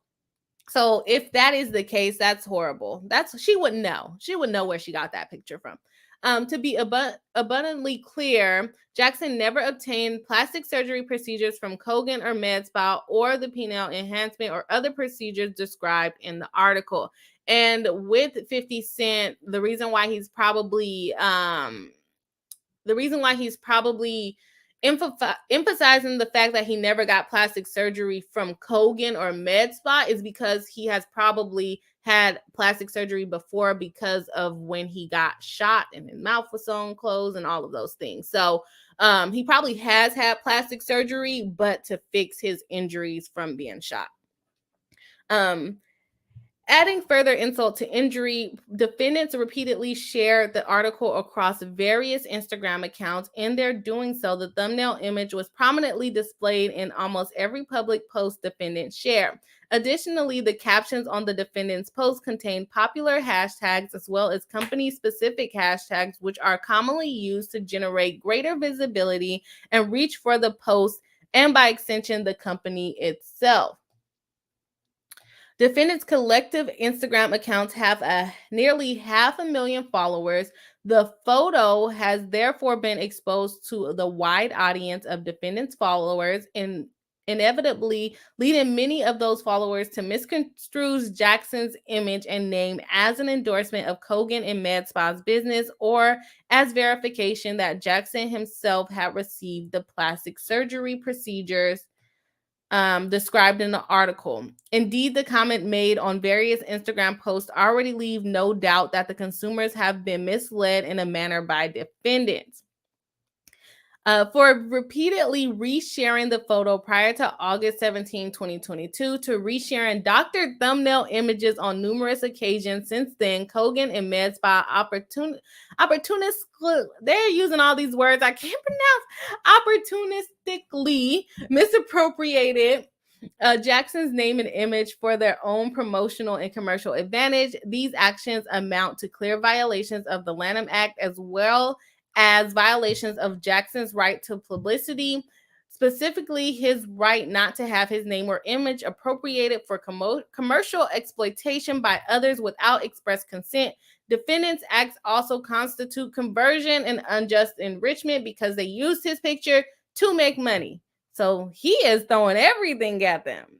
So if that is the case, that's horrible. She wouldn't know. She would know where she got that picture from. To be abundantly clear, Jackson never obtained plastic surgery procedures from Kogan or MedSpa or the penile enhancement or other procedures described in the article. And with 50 Cent, the reason why he's probably emphasizing the fact that he never got plastic surgery from Kogan or MedSpa is because he has probably had plastic surgery before because of when he got shot and his mouth was sewn closed and all of those things. So he probably has had plastic surgery, but to fix his injuries from being shot. Adding further insult to injury, defendants repeatedly shared the article across various Instagram accounts. In their doing so, the thumbnail image was prominently displayed in almost every public post defendants shared. Additionally, the captions on the defendant's post contained popular hashtags as well as company-specific hashtags, which are commonly used to generate greater visibility and reach for the post and, by extension, the company itself. Defendants' collective Instagram accounts have nearly 500,000 followers. The photo has therefore been exposed to the wide audience of defendants' followers and inevitably leading many of those followers to misconstrue Jackson's image and name as an endorsement of Kogan and MedSpa's business or as verification that Jackson himself had received the plastic surgery procedures described in the article. Indeed, the comment made on various Instagram posts already leave no doubt that the consumers have been misled in a manner by defendants. For repeatedly resharing the photo prior to August 17, 2022, to resharing doctored thumbnail images on numerous occasions since then, Kogan and MedSpa they're using all these words I can't pronounce, opportunistically misappropriated Jackson's name and image for their own promotional and commercial advantage. These actions amount to clear violations of the Lanham Act as well as violations of Jackson's right to publicity, specifically his right not to have his name or image appropriated for commercial exploitation by others without express consent. Defendants' acts also constitute conversion and unjust enrichment because they used his picture to make money. So he is throwing everything at them.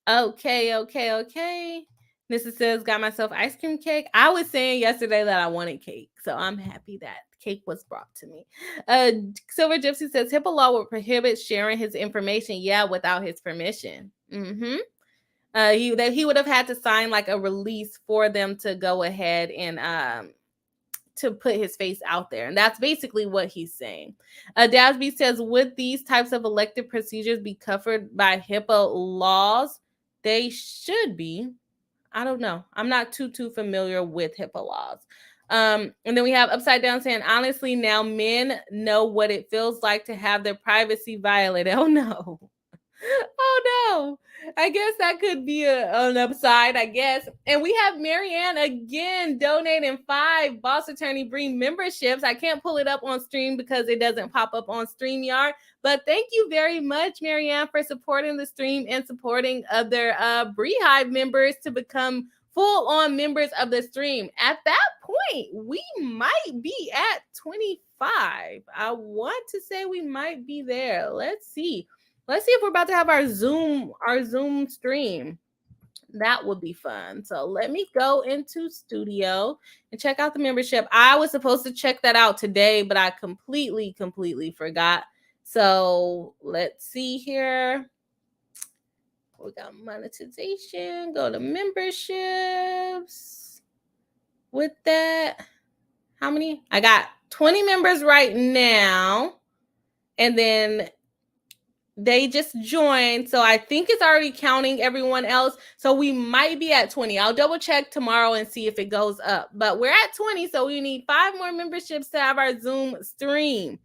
Okay. Mrs. says, got myself ice cream cake. I was saying yesterday that I wanted cake, so I'm happy that cake was brought to me. Silver Gypsy says, HIPAA law would prohibit sharing his information, without his permission. He would have had to sign like a release for them to go ahead and to put his face out there. And that's basically what he's saying. Dasby says, would these types of elective procedures be covered by HIPAA laws? They should be. I don't know. I'm not too familiar with HIPAA laws. And then we have Upside Down saying, honestly, now men know what it feels like to have their privacy violated. Oh, no. Oh no, I guess that could be an upside, I guess. And we have Marianne again donating 5 Boss Attorney Bri memberships. I can't pull it up on stream because it doesn't pop up on StreamYard. But thank you very much, Marianne, for supporting the stream and supporting other BRI-HIVE members to become full-on members of the stream. At that point, we might be at 25. I want to say we might be there. Let's see. Let's see if we're about to have our Zoom stream. That would be fun. So let me go into Studio and check out the membership. I was supposed to check that out today, but I completely forgot. So let's see here. We got monetization. Go to memberships. With that, how many? I got 20 members right now. And then they just joined, so I think it's already counting everyone else. So we might be at 20. I'll double check tomorrow and see if it goes up. But we're at 20, so we need 5 more memberships to have our Zoom stream.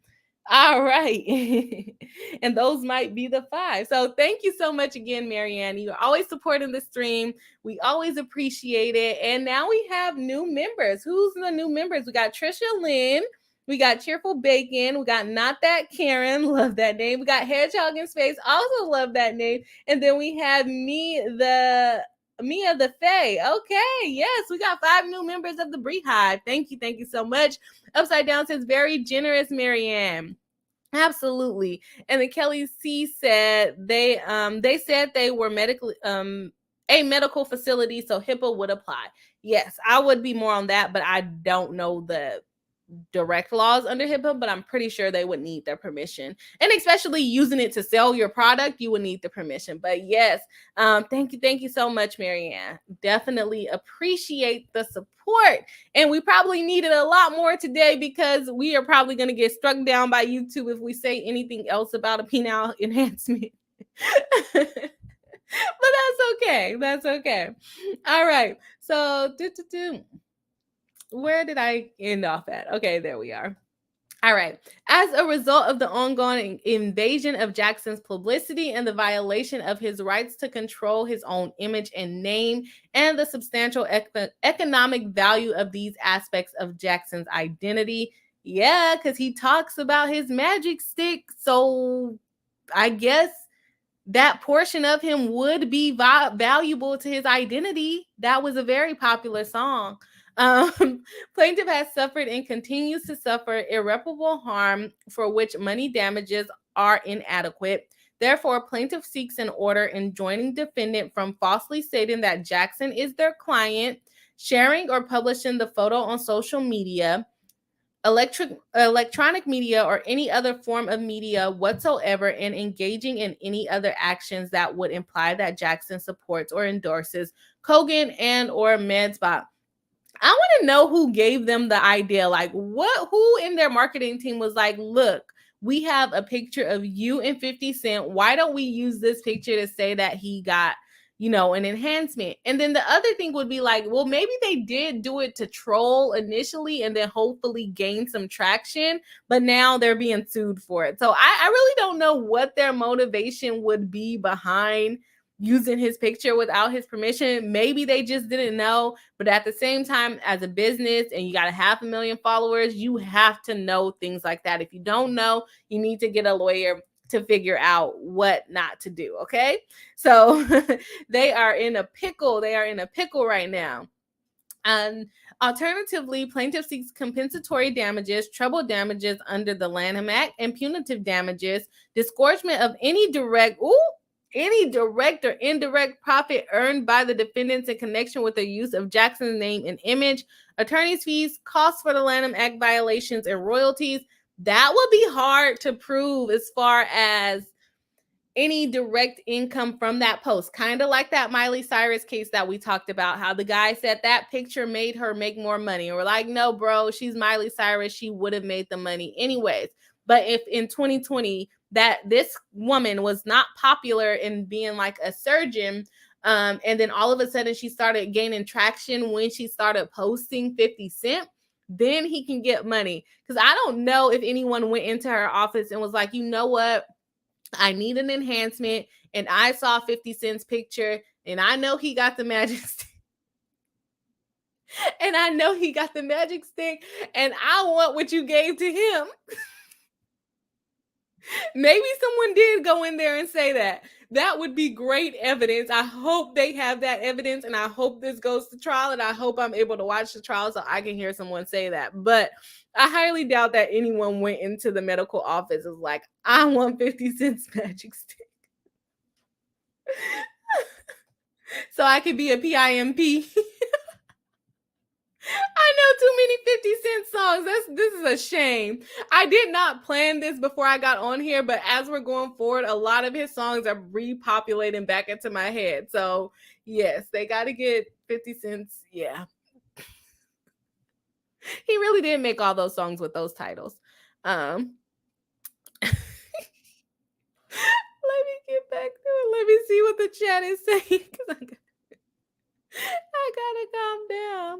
All right. And those might be the 5. So thank you so much again, Marianne. You're always supporting the stream. We always appreciate it. And now we have new members. Who's the new members? We got Trisha Lynn. We got Cheerful Bacon. We got Not That Karen. Love that name. We got Hedgehog in Space. Also love that name. And then we have Mia the Fae. Okay. Yes, we got 5 new members of the BRI-HIVE. Thank you. Thank you so much. Upside Down says, very generous, Marianne. Absolutely. And then Kelly C said they said they were medically a medical facility, so HIPAA would apply. Yes, I would be more on that, but I don't know the direct laws under HIPAA, but I'm pretty sure they would need their permission. And especially using it to sell your product, you would need the permission. But yes, thank you so much, Marianne. Definitely appreciate the support. And we probably needed a lot more today because we are probably going to get struck down by YouTube if we say anything else about a penile enhancement. But that's okay. That's okay. All right. So where did I end off at? Okay, there we are. All right. As a result of the ongoing invasion of Jackson's publicity and the violation of his rights to control his own image and name, and the substantial economic value of these aspects of Jackson's identity. Yeah, because he talks about his magic stick. So I guess that portion of him would be valuable to his identity. That was a very popular song. Plaintiff has suffered and continues to suffer irreparable harm for which money damages are inadequate. Therefore, plaintiff seeks an order enjoining defendant from falsely stating that Jackson is their client, sharing or publishing the photo on social media, electronic media, or any other form of media whatsoever, and engaging in any other actions that would imply that Jackson supports or endorses Kogan and or MedSpa. I want to know who gave them the idea. Like, who in their marketing team was like, look, we have a picture of you and 50 Cent. Why don't we use this picture to say that he got, an enhancement? And then the other thing would be like, well, maybe they did do it to troll initially and then hopefully gain some traction, but now they're being sued for it. So I really don't know what their motivation would be behind using his picture without his permission. Maybe they just didn't know, but at the same time, as a business and you got 500,000 followers, you have to know things like that. If you don't know, you need to get a lawyer to figure out what not to do. Okay. So they are in a pickle. They are in a pickle right now. And alternatively, plaintiff seeks compensatory damages, treble damages under the Lanham Act, and punitive damages, disgorgement of any direct Any direct or indirect profit earned by the defendants in connection with the use of Jackson's name and image, attorney's fees, costs for the Lanham Act violations, and royalties. That would be hard to prove as far as any direct income from that post. Kind of like that Miley Cyrus case that we talked about, how the guy said that picture made her make more money. And we're like, no, bro, she's Miley Cyrus. She would have made the money anyways. But if in 2020 that this woman was not popular in being like a surgeon, and then all of a sudden she started gaining traction when she started posting 50 Cent, then he can get money. Because I don't know if anyone went into her office and was like, you know what? I need an enhancement, and I saw 50 Cent's picture, and I know he got the magic stick. And I know he got the magic stick, and I want what you gave to him. Maybe someone did go in there and say that. That would be great evidence. I hope they have that evidence, and I hope this goes to trial, and I hope I'm able to watch the trial so I can hear someone say that. But I highly doubt that anyone went into the medical office and was like, I want 50 Cent's magic stick so I could be a PIMP. I know too many 50 Cent songs. This is a shame. I did not plan this before I got on here, but as we're going forward, a lot of his songs are repopulating back into my head. So yes, they got to get 50 Cent's. Yeah. He really did make all those songs with those titles. Let me get back to it. Let me see what the chat is saying. I gotta calm down.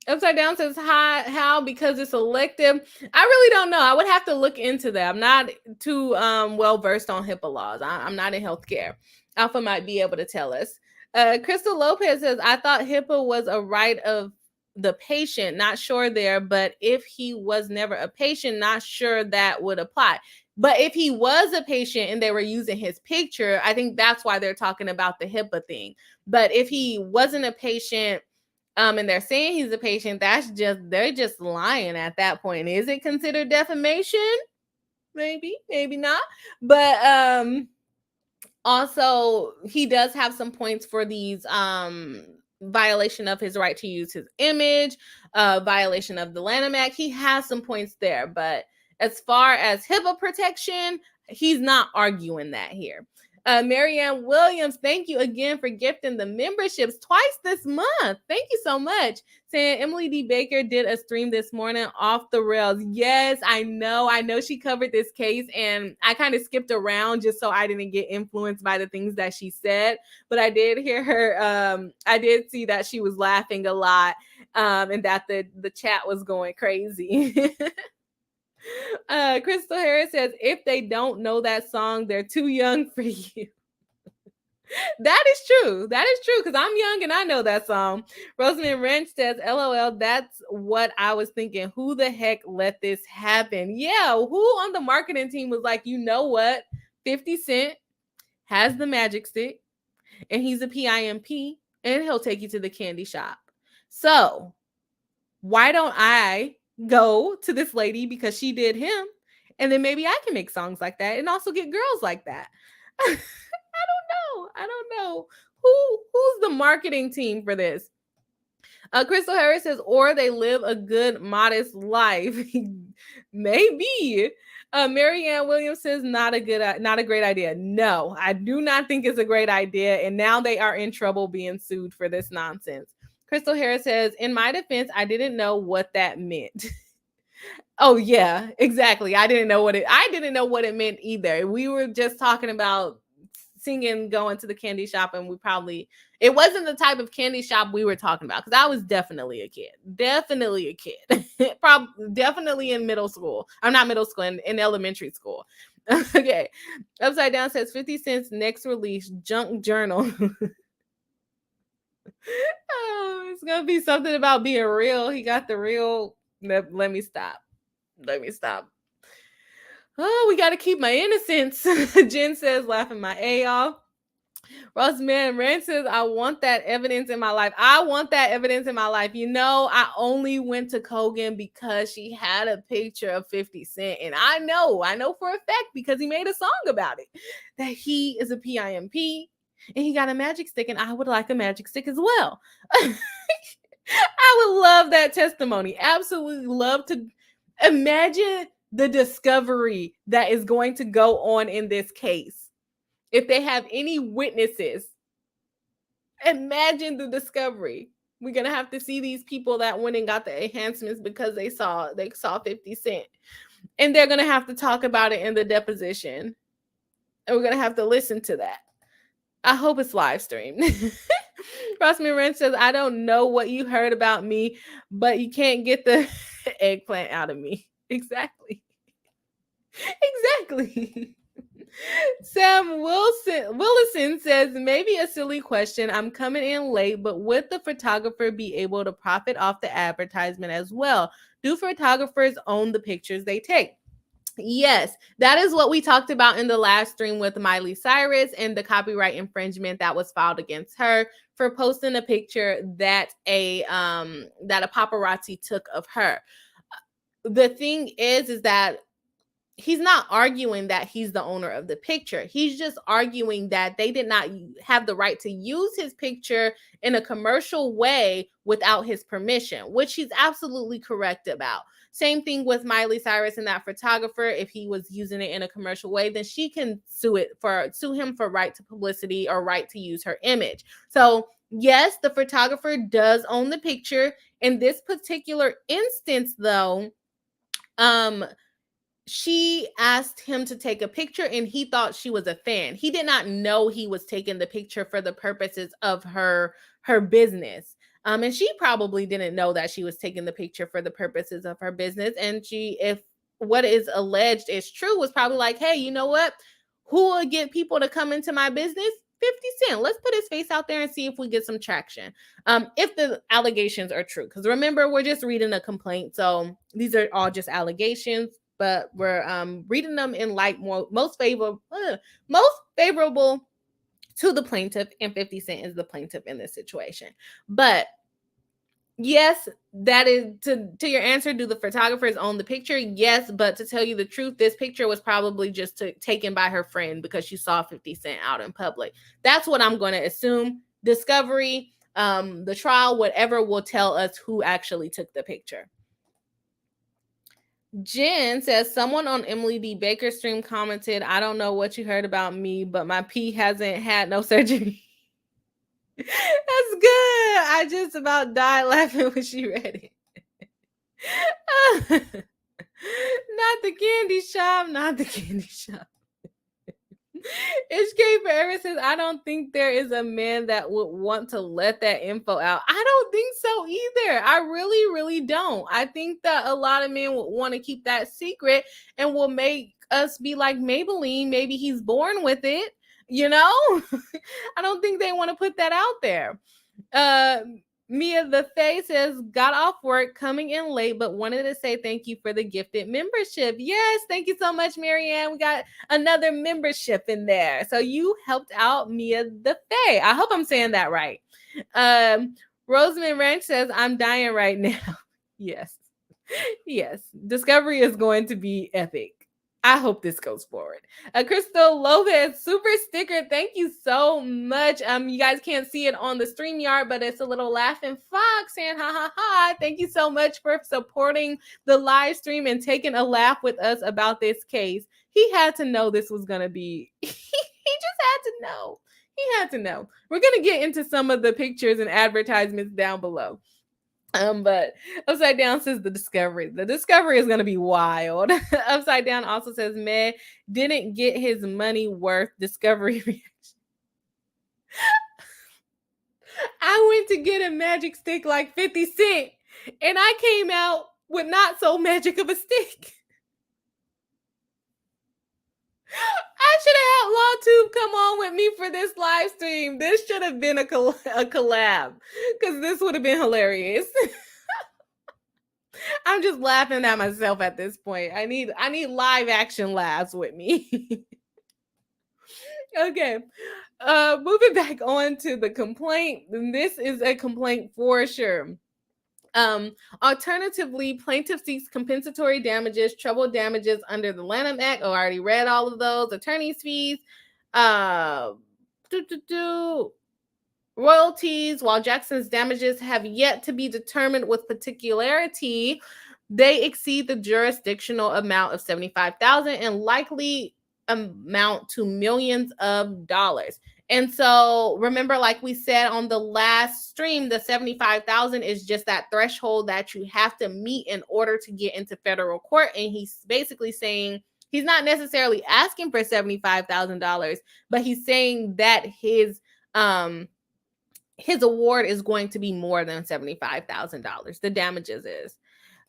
Upside Down says, hi, how? Because it's elective. I really don't know. I would have to look into that. I'm not too well versed on HIPAA laws. I'm not in healthcare. Alpha might be able to tell us. Crystal Lopez says, I thought HIPAA was a right of the patient. Not sure there, but if he was never a patient, not sure that would apply. But if he was a patient and they were using his picture, I think that's why they're talking about the HIPAA thing. But if he wasn't a patient, and they're saying he's a patient, they're just lying at that point. Is it considered defamation? Maybe, maybe not. But also he does have some points for these violation of his right to use his image, violation of the Lanham Act. He has some points there, but as far as HIPAA protection, he's not arguing that here. Marianne Williams, thank you again for gifting the memberships twice this month. Thank you so much. Saying Emily D. Baker did a stream this morning off the rails. Yes, I know she covered this case, and I kind of skipped around just so I didn't get influenced by the things that she said. But I did hear her. I did see that she was laughing a lot, and that the chat was going crazy. Crystal Harris says, if they don't know that song, they're too young for you. That is true. That is true, because I'm young and I know that song. Rosamond Wrench says, LOL, that's what I was thinking. Who the heck let this happen? Yeah, who on the marketing team was like, you know what? 50 Cent has the magic stick, and he's a PIMP, and he'll take you to the candy shop. So why don't I go to this lady because she did him, and then maybe I can make songs like that and also get girls like that. I don't know who's the marketing team for this. Crystal Harris says, or they live a good modest life. Maybe. Marianne Williams says, not a great idea. No, I do not think it's a great idea, and now they are in trouble being sued for this nonsense. Crystal Harris says, in my defense, I didn't know what that meant. Oh yeah, exactly. I didn't know what it meant either. We were just talking about singing, going to the candy shop, and it wasn't the type of candy shop we were talking about, because I was definitely a kid. Probably definitely in middle school. I'm not middle school, in elementary school. Okay. Upside Down says 50 Cent's next release, Junk Journal. Oh, it's gonna be something about being real. He got the real. Let me stop. Oh, we got to keep my innocence. Jen says, laughing my A off. Roseman Rand says, I want that evidence in my life. I want that evidence in my life. You know, I only went to Kogan because she had a picture of 50 Cent. And I know for a fact, because he made a song about it, that he is a PIMP and he got a magic stick, and I would like a magic stick as well. I would love that testimony. Absolutely love to imagine the discovery that is going to go on in this case. If they have any witnesses, imagine the discovery. We're going to have to see these people that went and got the enhancements because they saw 50 Cent. And they're going to have to talk about it in the deposition. And we're going to have to listen to that. I hope it's live streamed. Rossman Wrench says, I don't know what you heard about me, but you can't get the eggplant out of me. Exactly. Sam Willison says, maybe a silly question. I'm coming in late, but would the photographer be able to profit off the advertisement as well? Do photographers own the pictures they take? Yes, that is what we talked about in the last stream with Miley Cyrus and the copyright infringement that was filed against her for posting a picture that a paparazzi took of her. The thing is that he's not arguing that he's the owner of the picture. He's just arguing that they did not have the right to use his picture in a commercial way without his permission, which he's absolutely correct about. Same thing with Miley Cyrus and that photographer. If he was using it in a commercial way, then she can sue him for right to publicity or right to use her image. So yes, the photographer does own the picture. In this particular instance, though, she asked him to take a picture and he thought she was a fan. He did not know he was taking the picture for the purposes of her business. And she probably didn't know that she was taking the picture for the purposes of her business. And she, if what is alleged is true, was probably like, hey, you know what? Who will get people to come into my business? 50 Cent. Let's put his face out there and see if we get some traction. If the allegations are true. Because remember, we're just reading a complaint. So these are all just allegations, but we're reading them in light most favorable to the plaintiff, and 50 Cent is the plaintiff in this situation. But yes, that is to your answer. Do the photographers own the picture? Yes, but to tell you the truth, this picture was probably just taken by her friend because she saw 50 Cent out in public. That's what I'm going to assume. Discovery, the trial, whatever will tell us who actually took the picture. Jen says, someone on Emily D. Baker's stream commented, I don't know what you heard about me, but my pee hasn't had no surgery. That's good. I just about died laughing when she read it. Not the candy shop. HK Forever says, I don't think there is a man that would want to let that info out. I don't think so either. I really, really don't. I think that a lot of men would want to keep that secret and will make us be like Maybelline. Maybe he's born with it, you know? I don't think they want to put that out there. Mia the Fae says, got off work, coming in late, but wanted to say thank you for the gifted membership. Yes, thank you so much, Marianne. We got another membership in there. So you helped out Mia the Fae. I hope I'm saying that right. Rosamond Ranch says, I'm dying right now. Yes. Discovery is going to be epic. I hope this goes forward. Crystal Lopez, super sticker. Thank you so much. You guys can't see it on the StreamYard, but it's a little laughing fox saying ha ha ha. Thank you so much for supporting the live stream and taking a laugh with us about this case. He had to know this was gonna be. He just had to know. He had to know. We're gonna get into some of the pictures and advertisements down below. But Upside Down says the discovery is going to be wild. Upside Down also says, man, didn't get his money worth. Discovery reaction. I went to get a magic stick like 50 Cent, and I came out with not so magic of a stick. I should have had LawTube come on with me for this live stream. This should have been a collab, because this would have been hilarious. I'm just laughing at myself at this point. I need live action laughs with me. Okay. Moving back on to the complaint. This is a complaint for sure. Alternatively, plaintiff seeks compensatory damages, treble damages under the Lanham Act. Oh, I already read all of those. Attorney's fees, uh, royalties. While Jackson's damages have yet to be determined with particularity, they exceed the jurisdictional amount of $75,000 and likely amount to millions of dollars. And so remember, like we said on the last stream, the 75,000 is just that threshold that you have to meet in order to get into federal court. And he's basically saying he's not necessarily asking for $75,000, but he's saying that his award is going to be more than $75,000. The damages is.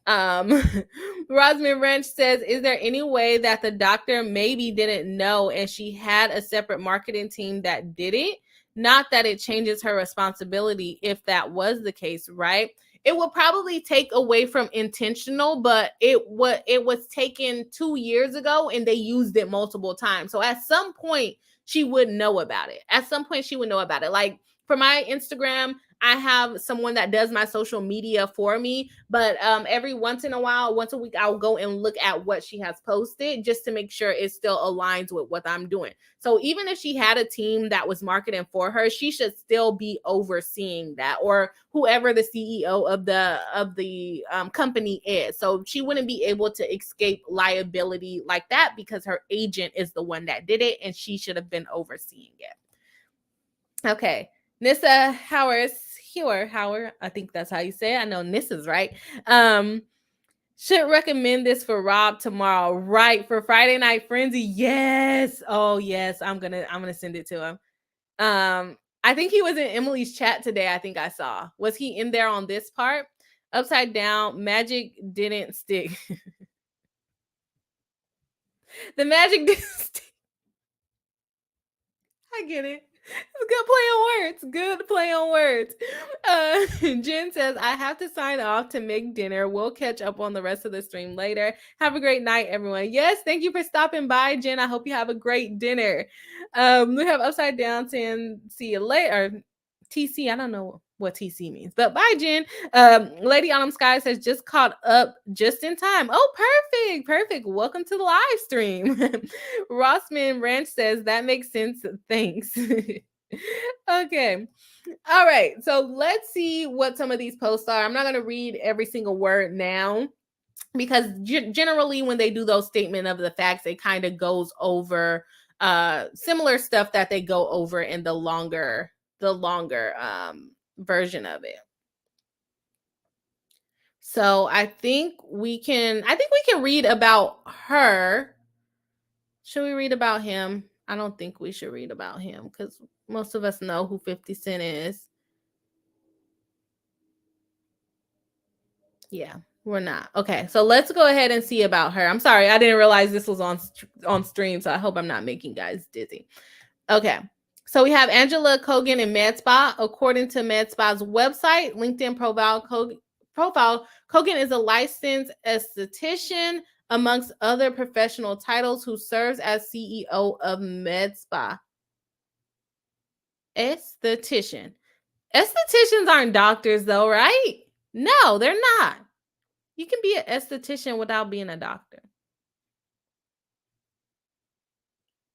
Rosamond Wrench says, is there any way that the doctor maybe didn't know and she had a separate marketing team that did it? Not that it changes her responsibility if that was the case, right? It will probably take away from intentional, but it was taken 2 years ago and they used it multiple times. So at some point she would know about it. At some point she would know about it. Like for my Instagram, I have someone that does my social media for me, but every once in a while, once a week, I'll go and look at what she has posted just to make sure it still aligns with what I'm doing. So even if she had a team that was marketing for her, she should still be overseeing that, or whoever the CEO of the company is. So she wouldn't be able to escape liability like that because her agent is the one that did it, and she should have been overseeing it. Okay. Nissa Howard, I think that's how you say it. I know Nissa's right. Should recommend this for Rob tomorrow, right? For Friday Night Frenzy. Yes. Oh, yes. I'm gonna send it to him. I think he was in Emily's chat today. I think I saw. Was he in there on this part? Upside down, magic didn't stick. The magic didn't stick. I get it. It's good play on words. Jen says, I have to sign off to make dinner. We'll catch up on the rest of the stream later. Have a great night, everyone. Yes, thank you for stopping by, Jen. I hope you have a great dinner. We have Upside Down saying, see you later. TC, I don't know what TC means, but bye, Jen. Lady Autumn Sky says, just caught up just in time. Oh, perfect. Welcome to the live stream. Rossman Ranch says, that makes sense. Thanks. Okay. All right. So let's see what some of these posts are. I'm not going to read every single word now, because generally when they do those statement of the facts, it kind of goes over similar stuff that they go over in the longer version of it. So I think we can read about her. Should we read about him? I don't think we should read about him because most of us know who 50 Cent is. Yeah, we're not. Okay, so let's go ahead and see about her. I'm sorry, I didn't realize this was on stream, so I hope I'm not making guys dizzy. Okay, so we have Angela Kogan in MedSpa. According to MedSpa's website, LinkedIn profile, Kogan is a licensed esthetician, amongst other professional titles, who serves as CEO of MedSpa. Esthetician. Estheticians aren't doctors, though, right? No, they're not. You can be an esthetician without being a doctor.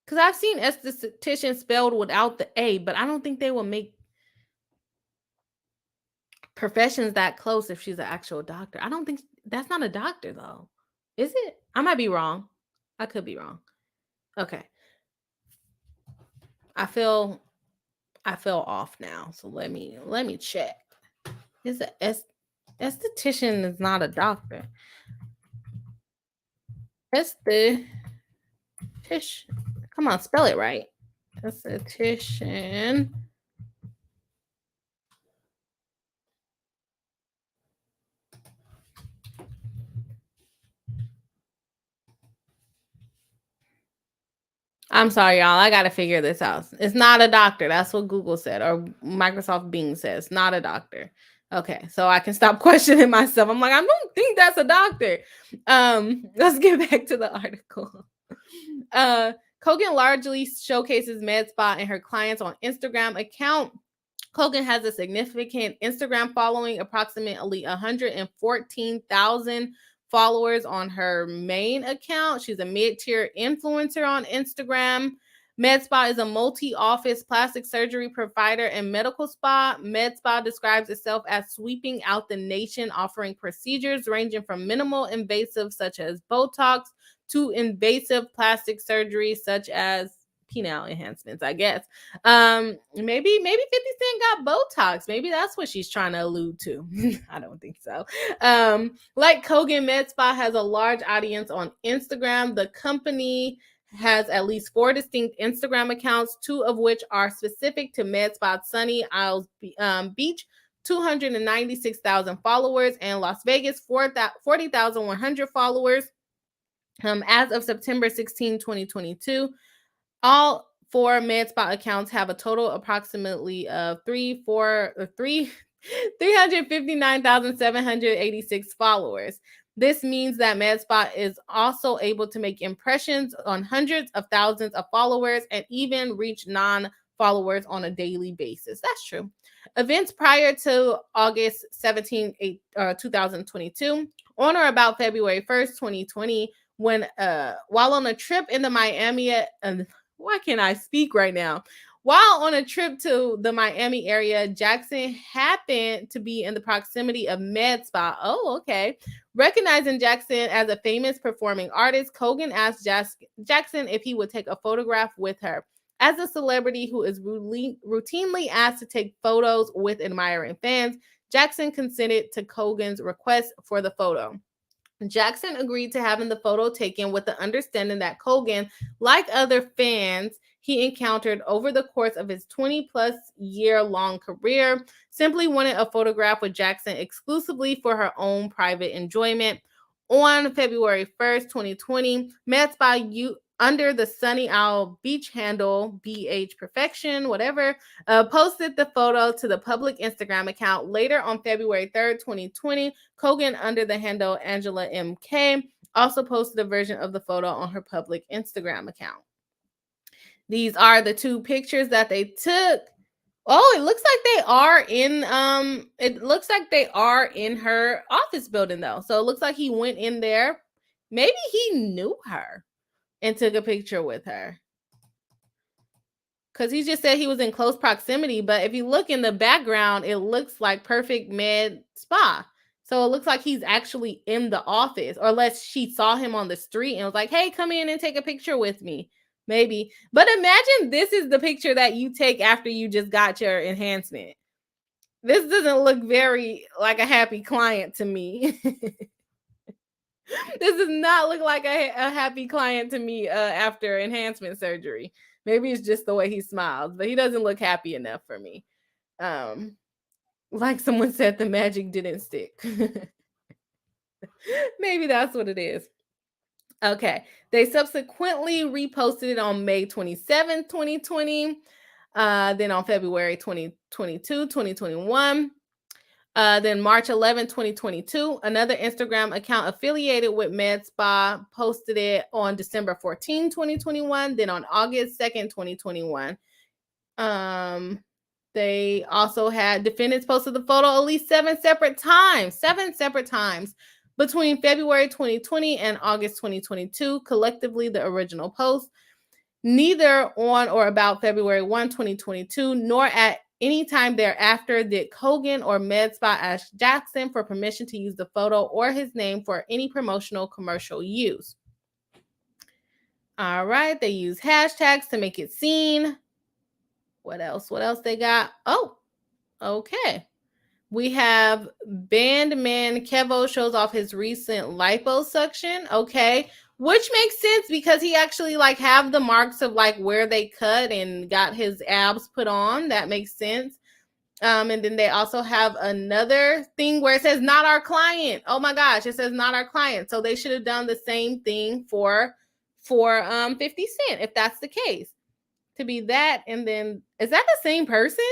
Because I've seen esthetician spelled without the A, but I don't think they will make professions that close if she's an actual doctor. I don't think that's not a doctor, though. Is it? I might be wrong. I could be wrong. Okay. I feel off now. So let me check. Is an esthetician is not a doctor. Esthetician. Come on, spell it right. Esthetician. I'm sorry, y'all. I got to figure this out. It's not a doctor. That's what Google said, or Microsoft Bing says. Not a doctor. Okay, so I can stop questioning myself. I'm like, I don't think that's a doctor. Let's get back to the article. Kogan largely showcases med spa and her clients on Instagram account. Kogan has a significant Instagram following, approximately 114,000 followers on her main account. She's a mid-tier influencer on Instagram. MedSpa is a multi-office plastic surgery provider and medical spa. MedSpa describes itself as sweeping out the nation, offering procedures ranging from minimal invasive such as Botox to invasive plastic surgery such as penile enhancements, I guess. Maybe 50 Cent got Botox. Maybe that's what she's trying to allude to. I don't think so. Like Kogan, MedSpa has a large audience on Instagram. The company has at least 4 distinct Instagram accounts, 2 of which are specific to MedSpa Sunny Isles Beach, 296,000 followers, and Las Vegas, 40,100 followers. As of September 16, 2022, all 4 MedSpa accounts have a total approximately of 359,786 followers. This means that MedSpa is also able to make impressions on hundreds of thousands of followers and even reach non-followers on a daily basis. That's true. Events prior to August 17, 2022, on or about February 1st, 2020, when while on a trip in the Miami, why can't I speak right now? While on a trip to the Miami area, Jackson happened to be in the proximity of MedSpa. Oh, okay. Recognizing Jackson as a famous performing artist, Kogan asked Jackson if he would take a photograph with her. As a celebrity who is routinely asked to take photos with admiring fans, Jackson consented to Kogan's request for the photo. Jackson agreed to having the photo taken with the understanding that Kogan, like other fans he encountered over the course of his 20-plus year-long career, simply wanted a photograph with Jackson exclusively for her own private enjoyment. On February 1st, 2020, MedSpa under the Sunny Isle Beach handle, BH Perfection, whatever, posted the photo to the public Instagram account. Later on February 3rd, 2020, Kogan under the handle Angela MK also posted a version of the photo on her public Instagram account. These are the 2 pictures that they took. Oh, it looks like they are in her office building though. So it looks like he went in there. Maybe he knew her and took a picture with her. Because he just said he was in close proximity. But if you look in the background, it looks like Perfect Med Spa. So it looks like he's actually in the office. Or unless she saw him on the street and was like, hey, come in and take a picture with me. Maybe. But imagine this is the picture that you take after you just got your enhancement. This doesn't look very like a happy client to me. This does not look like a happy client to me after enhancement surgery. Maybe it's just the way he smiles, but he doesn't look happy enough for me. Like someone said, the magic didn't stick. Maybe that's what it is. Okay. They subsequently reposted it on May 27, 2020. Then on February 2021. Then March 11, 2022, another Instagram account affiliated with MedSpa posted it on December 14, 2021. Then on August 2nd, 2021. They also had defendants posted the photo at least 7 separate times between February 2020 and August 2022, collectively the original post. Neither on or about February 1, 2022, nor at any time thereafter did Kogan or MedSpa ask Jackson for permission to use the photo or his name for any promotional commercial use. All right, they use hashtags to make it seen. What else they got? Oh, okay. We have Bandman Kevo shows off his recent liposuction. Okay. Which makes sense because he actually have the marks of where they cut and got his abs put on. That makes sense. And then they also have another thing where it says not our client. Oh my gosh, it says not our client. So they should have done the same thing for 50 Cent if that's the case. To be that, and then is that the same person?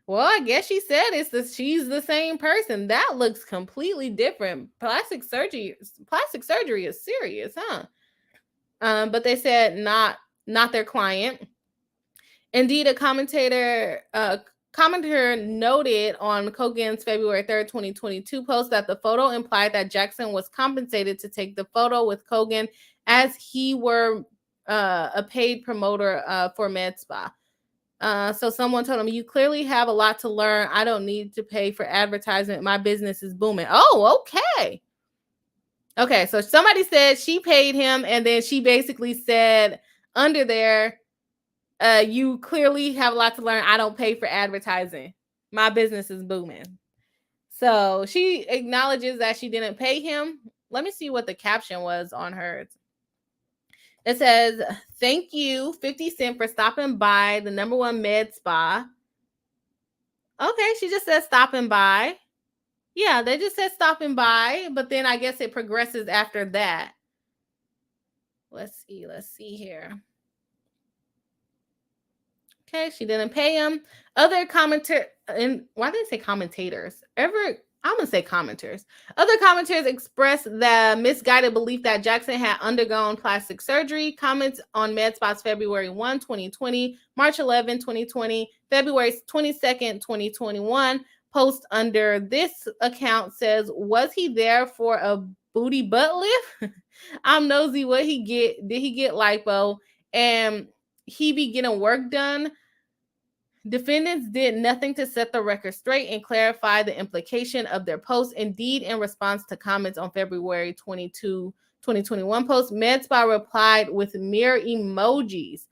Well, I guess she said she's the same person. That looks completely different. Plastic surgery is serious, huh? but they said not their client. Indeed, a commentator noted on Kogan's February 3rd, 2022 post that the photo implied that Jackson was compensated to take the photo with Kogan as he were a paid promoter for Med Spa. So someone told him, "You clearly have a lot to learn. I don't need to pay for advertisement. My business is booming." Oh, okay. Okay, so somebody said she paid him, and then she basically said under there, "You clearly have a lot to learn. I don't pay for advertising. My business is booming." So she acknowledges that she didn't pay him. Let me see what the caption was on hers. It says, "Thank you, 50 Cent, for stopping by the #1 med spa." Okay, she just said stopping by. Yeah, they just said stopping by, but then I guess it progresses after that. Let's see here. Okay, she didn't pay him. Other commentators, and why did they say commentators? I'm gonna say commenters. Other commenters expressed the misguided belief that Jackson had undergone plastic surgery. Comments on MedSpa's February 1, 2020, March 11, 2020, February 22nd, 2021. Post under this account says, "Was he there for a booty butt lift? I'm nosy what he get. Did he get lipo? And he be getting work done? Defendants did nothing to set the record straight and clarify the implication of their post. Indeed, in response to comments on February 22, 2021 post, MedSpa replied with mere emojis.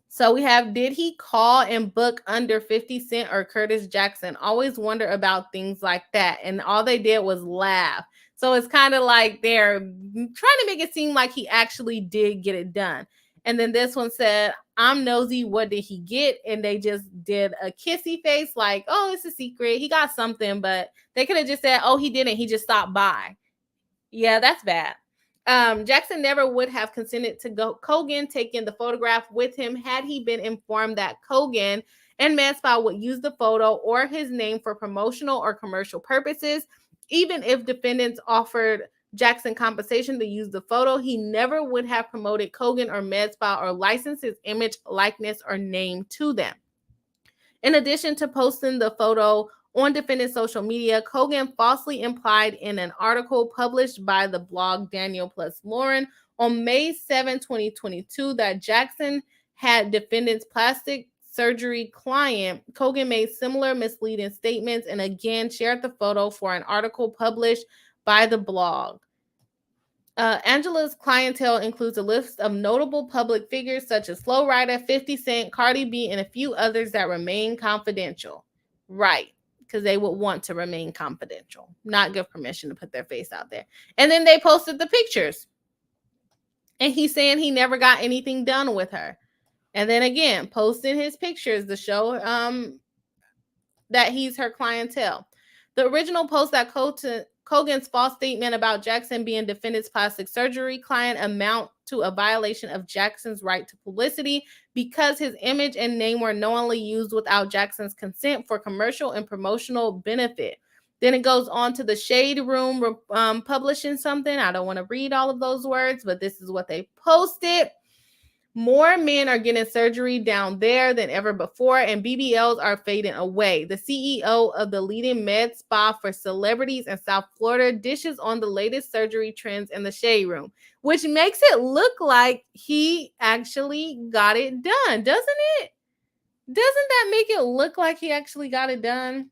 So we have, did he call and book under 50 Cent or Curtis Jackson? Always wonder about things like that. And all they did was laugh. So it's kind of like they're trying to make it seem like he actually did get it done. And then this one said, I'm nosy, what did he get? And they just did a kissy face like, oh, it's a secret. He got something, but they could have just said, oh, he didn't. He just stopped by. Yeah, that's bad. Jackson never would have consented to Kogan taking the photograph with him had he been informed that Kogan and MedSpa would use the photo or his name for promotional or commercial purposes. Even if defendants offered Jackson compensation to use the photo, he never would have promoted Kogan or MedSpa or licensed his image, likeness, or name to them. In addition to posting the photo on defendant's social media, Kogan falsely implied in an article published by the blog Daniel Plus Lauren on May 7, 2022, that Jackson had defendant's plastic surgery client. Kogan made similar misleading statements and again shared the photo for an article published by the blog. Angela's clientele includes a list of notable public figures such as Flo Rida, 50 Cent, Cardi B, and a few others that remain confidential. Right, because they would want to remain confidential, not give permission to put their face out there. And then they posted the pictures. And he's saying he never got anything done with her. And then again, posting his pictures to show that he's her clientele. The original post that Kogan's false statement about Jackson being defendant's plastic surgery client amount to a violation of Jackson's right to publicity because his image and name were knowingly used without Jackson's consent for commercial and promotional benefit. Then it goes on to the Shade Room publishing something. I don't want to read all of those words, but this is what they posted. More men are getting surgery down there than ever before, and BBLs are fading away. The CEO of the leading med spa for celebrities in South Florida dishes on the latest surgery trends in the Shade Room, which makes it look like he actually got it done, doesn't it? Doesn't that make it look like he actually got it done?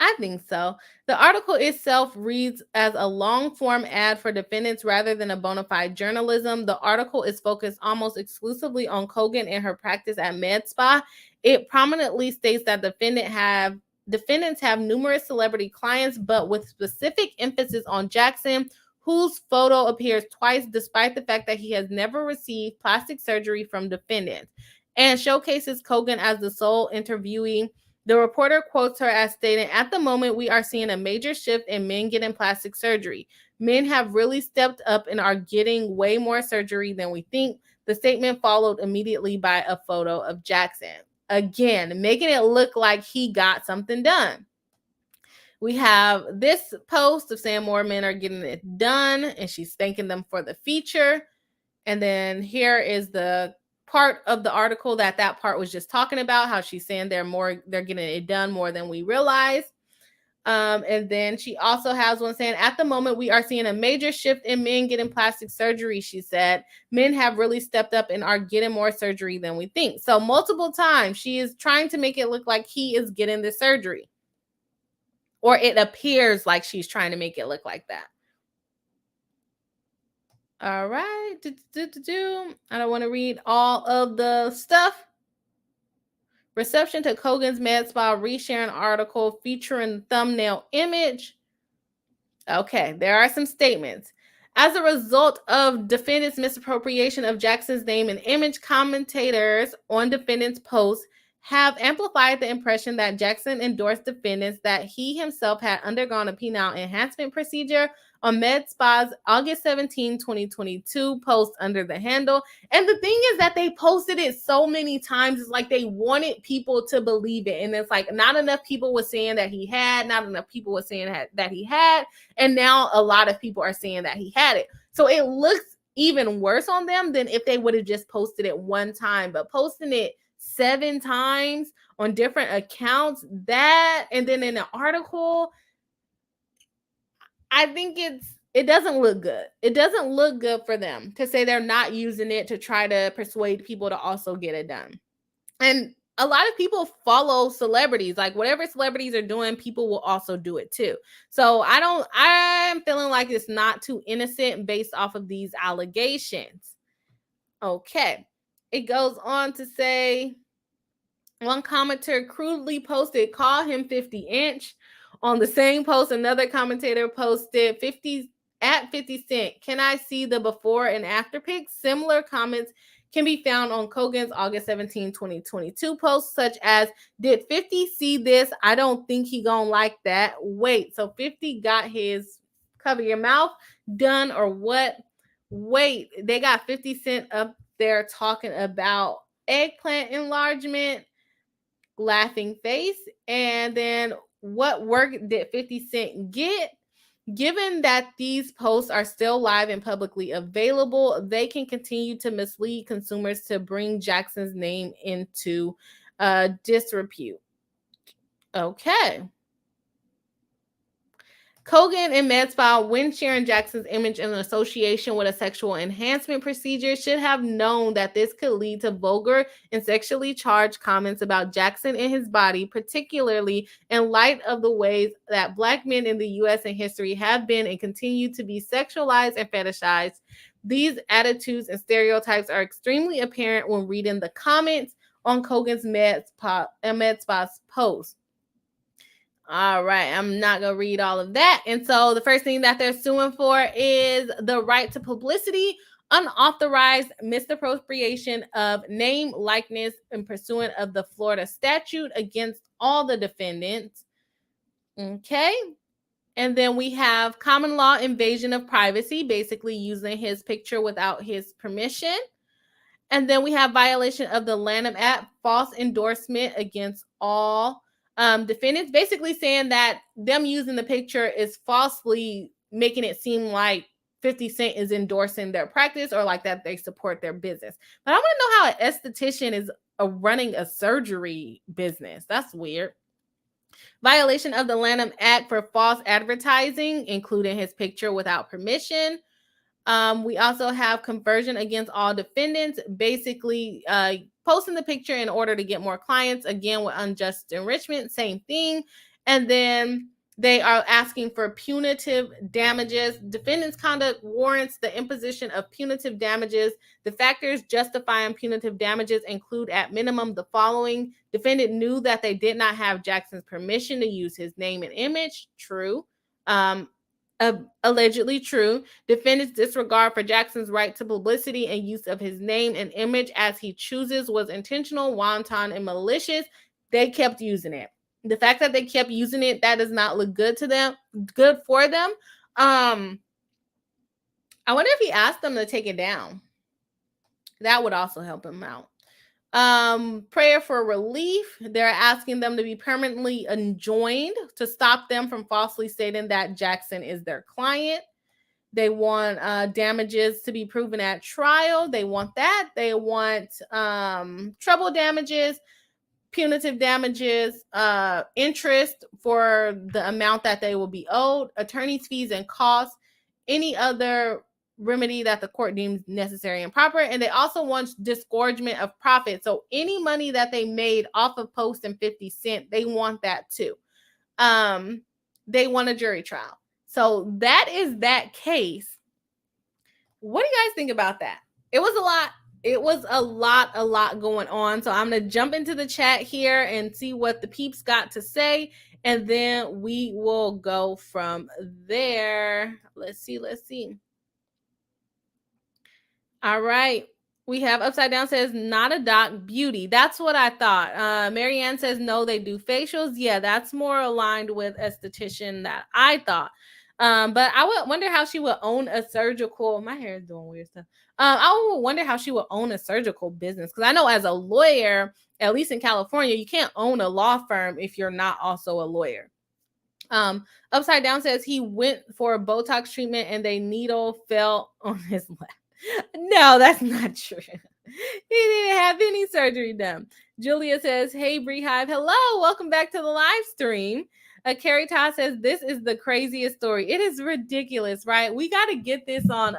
I think so. The article itself reads as a long-form ad for defendants rather than a bona fide journalism. The article is focused almost exclusively on Kogan and her practice at Med Spa. It prominently states that defendants have numerous celebrity clients, but with specific emphasis on Jackson, whose photo appears twice despite the fact that he has never received plastic surgery from defendants, and showcases Kogan as the sole interviewee. The reporter quotes her as stating, "At the moment, we are seeing a major shift in men getting plastic surgery. Men have really stepped up and are getting way more surgery than we think." The statement followed immediately by a photo of Jackson. Again, making it look like he got something done. We have this post of saying more men are getting it done, and she's thanking them for the feature. And then here is the part of the article that part was just talking about, how she's saying they're getting it done more than we realize. And then she also has one saying, at the moment, we are seeing a major shift in men getting plastic surgery. She said, men have really stepped up and are getting more surgery than we think. So multiple times she is trying to make it look like he is getting the surgery, or it appears like she's trying to make it look like that. All right. I don't want to read all of the stuff. Reception to Kogan's Med Spa resharing article featuring thumbnail image. Okay, there are some statements. As a result of defendant's misappropriation of Jackson's name and image, commentators on defendant's posts have amplified the impression that Jackson endorsed defendants, that he himself had undergone a penile enhancement procedure on Med Spa's August 17, 2022 post under the handle. And the thing is that they posted it so many times. It's like they wanted people to believe it. And it's like not enough people were saying that he had, not enough people were saying that he had. And now a lot of people are saying that he had it. So it looks even worse on them than if they would have just posted it one time. But posting it 7 times on different accounts, that, and then in an article, I think it doesn't look good. It doesn't look good for them to say they're not using it to try to persuade people to also get it done. And a lot of people follow celebrities. Like whatever celebrities are doing, people will also do it too. So I'm feeling like it's not too innocent based off of these allegations. Okay. It goes on to say, one commenter crudely posted, call him 50-inch. On the same post, another commentator posted 50 Cent. Can I see the before and after pics? Similar comments can be found on Kogan's August 17, 2022 post, such as, did 50 see this? I don't think he gonna like that. Wait, so 50 got his cover your mouth done or what? Wait, they got 50 Cent up there talking about eggplant enlargement, laughing face. And then what work did 50 Cent get? Given that these posts are still live and publicly available, they can continue to mislead consumers to bring Jackson's name into disrepute. Okay. Kogan and Med Spa, when sharing Jackson's image in association with a sexual enhancement procedure, should have known that this could lead to vulgar and sexually charged comments about Jackson and his body, particularly in light of the ways that Black men in the U.S. in history have been and continue to be sexualized and fetishized. These attitudes and stereotypes are extremely apparent when reading the comments on Kogan's Med Spa's post. All right, I'm not going to read all of that. And so the first thing that they're suing for is the right to publicity, unauthorized misappropriation of name, likeness, and pursuant of the Florida statute against all the defendants. Okay. And then we have common law invasion of privacy, basically using his picture without his permission. And then we have violation of the Lanham Act, false endorsement against all defendants, basically saying that them using the picture is falsely making it seem like 50 Cent is endorsing their practice or like that they support their business. But I want to know how an esthetician is running a surgery business. That's weird. Violation of the Lanham Act for false advertising, including his picture without permission. We also have conversion against all defendants, basically posting the picture in order to get more clients, again with unjust enrichment, same thing. And then they are asking for punitive damages. Defendant's conduct warrants the imposition of punitive damages. The factors justifying punitive damages include at minimum the following: defendant knew that they did not have Jackson's permission to use his name and image. True. Allegedly true. Defendant's disregard for Jackson's right to publicity and use of his name and image as he chooses was intentional, wanton, and malicious. They kept using it. The fact that they kept using it, that does not look good to them, good for them. I wonder if he asked them to take it down. That would also help him out. Prayer for relief. They're asking them to be permanently enjoined to stop them from falsely stating that Jackson is their client. They want damages to be proven at trial. They want that. They want treble damages, punitive damages, interest for the amount that they will be owed, attorney's fees and costs, any other remedy that the court deems necessary and proper. And they also want disgorgement of profit. So any money that they made off of Post and 50 Cent, they want that too. They want a jury trial. So that is that case. What do you guys think about that? It was a lot. It was a lot going on. So I'm going to jump into the chat here and see what the peeps got to say. And then we will go from there. Let's see. All right. We have Upside Down says, not a doc, beauty. That's what I thought. Marianne says, no, they do facials. Yeah, that's more aligned with esthetician that I thought. But I would wonder how she would own a surgical. My hair is doing weird stuff. I would wonder how she would own a surgical business. Because I know as a lawyer, at least in California, you can't own a law firm if you're not also a lawyer. Upside Down says he went for a Botox treatment and a needle fell on his lap. No, that's not true. He didn't have any surgery done. Julia says, hey, BRI-HIVE. Hello, welcome back to the live stream. Carrie Todd says, this is the craziest story. It is ridiculous, right? We got to get this on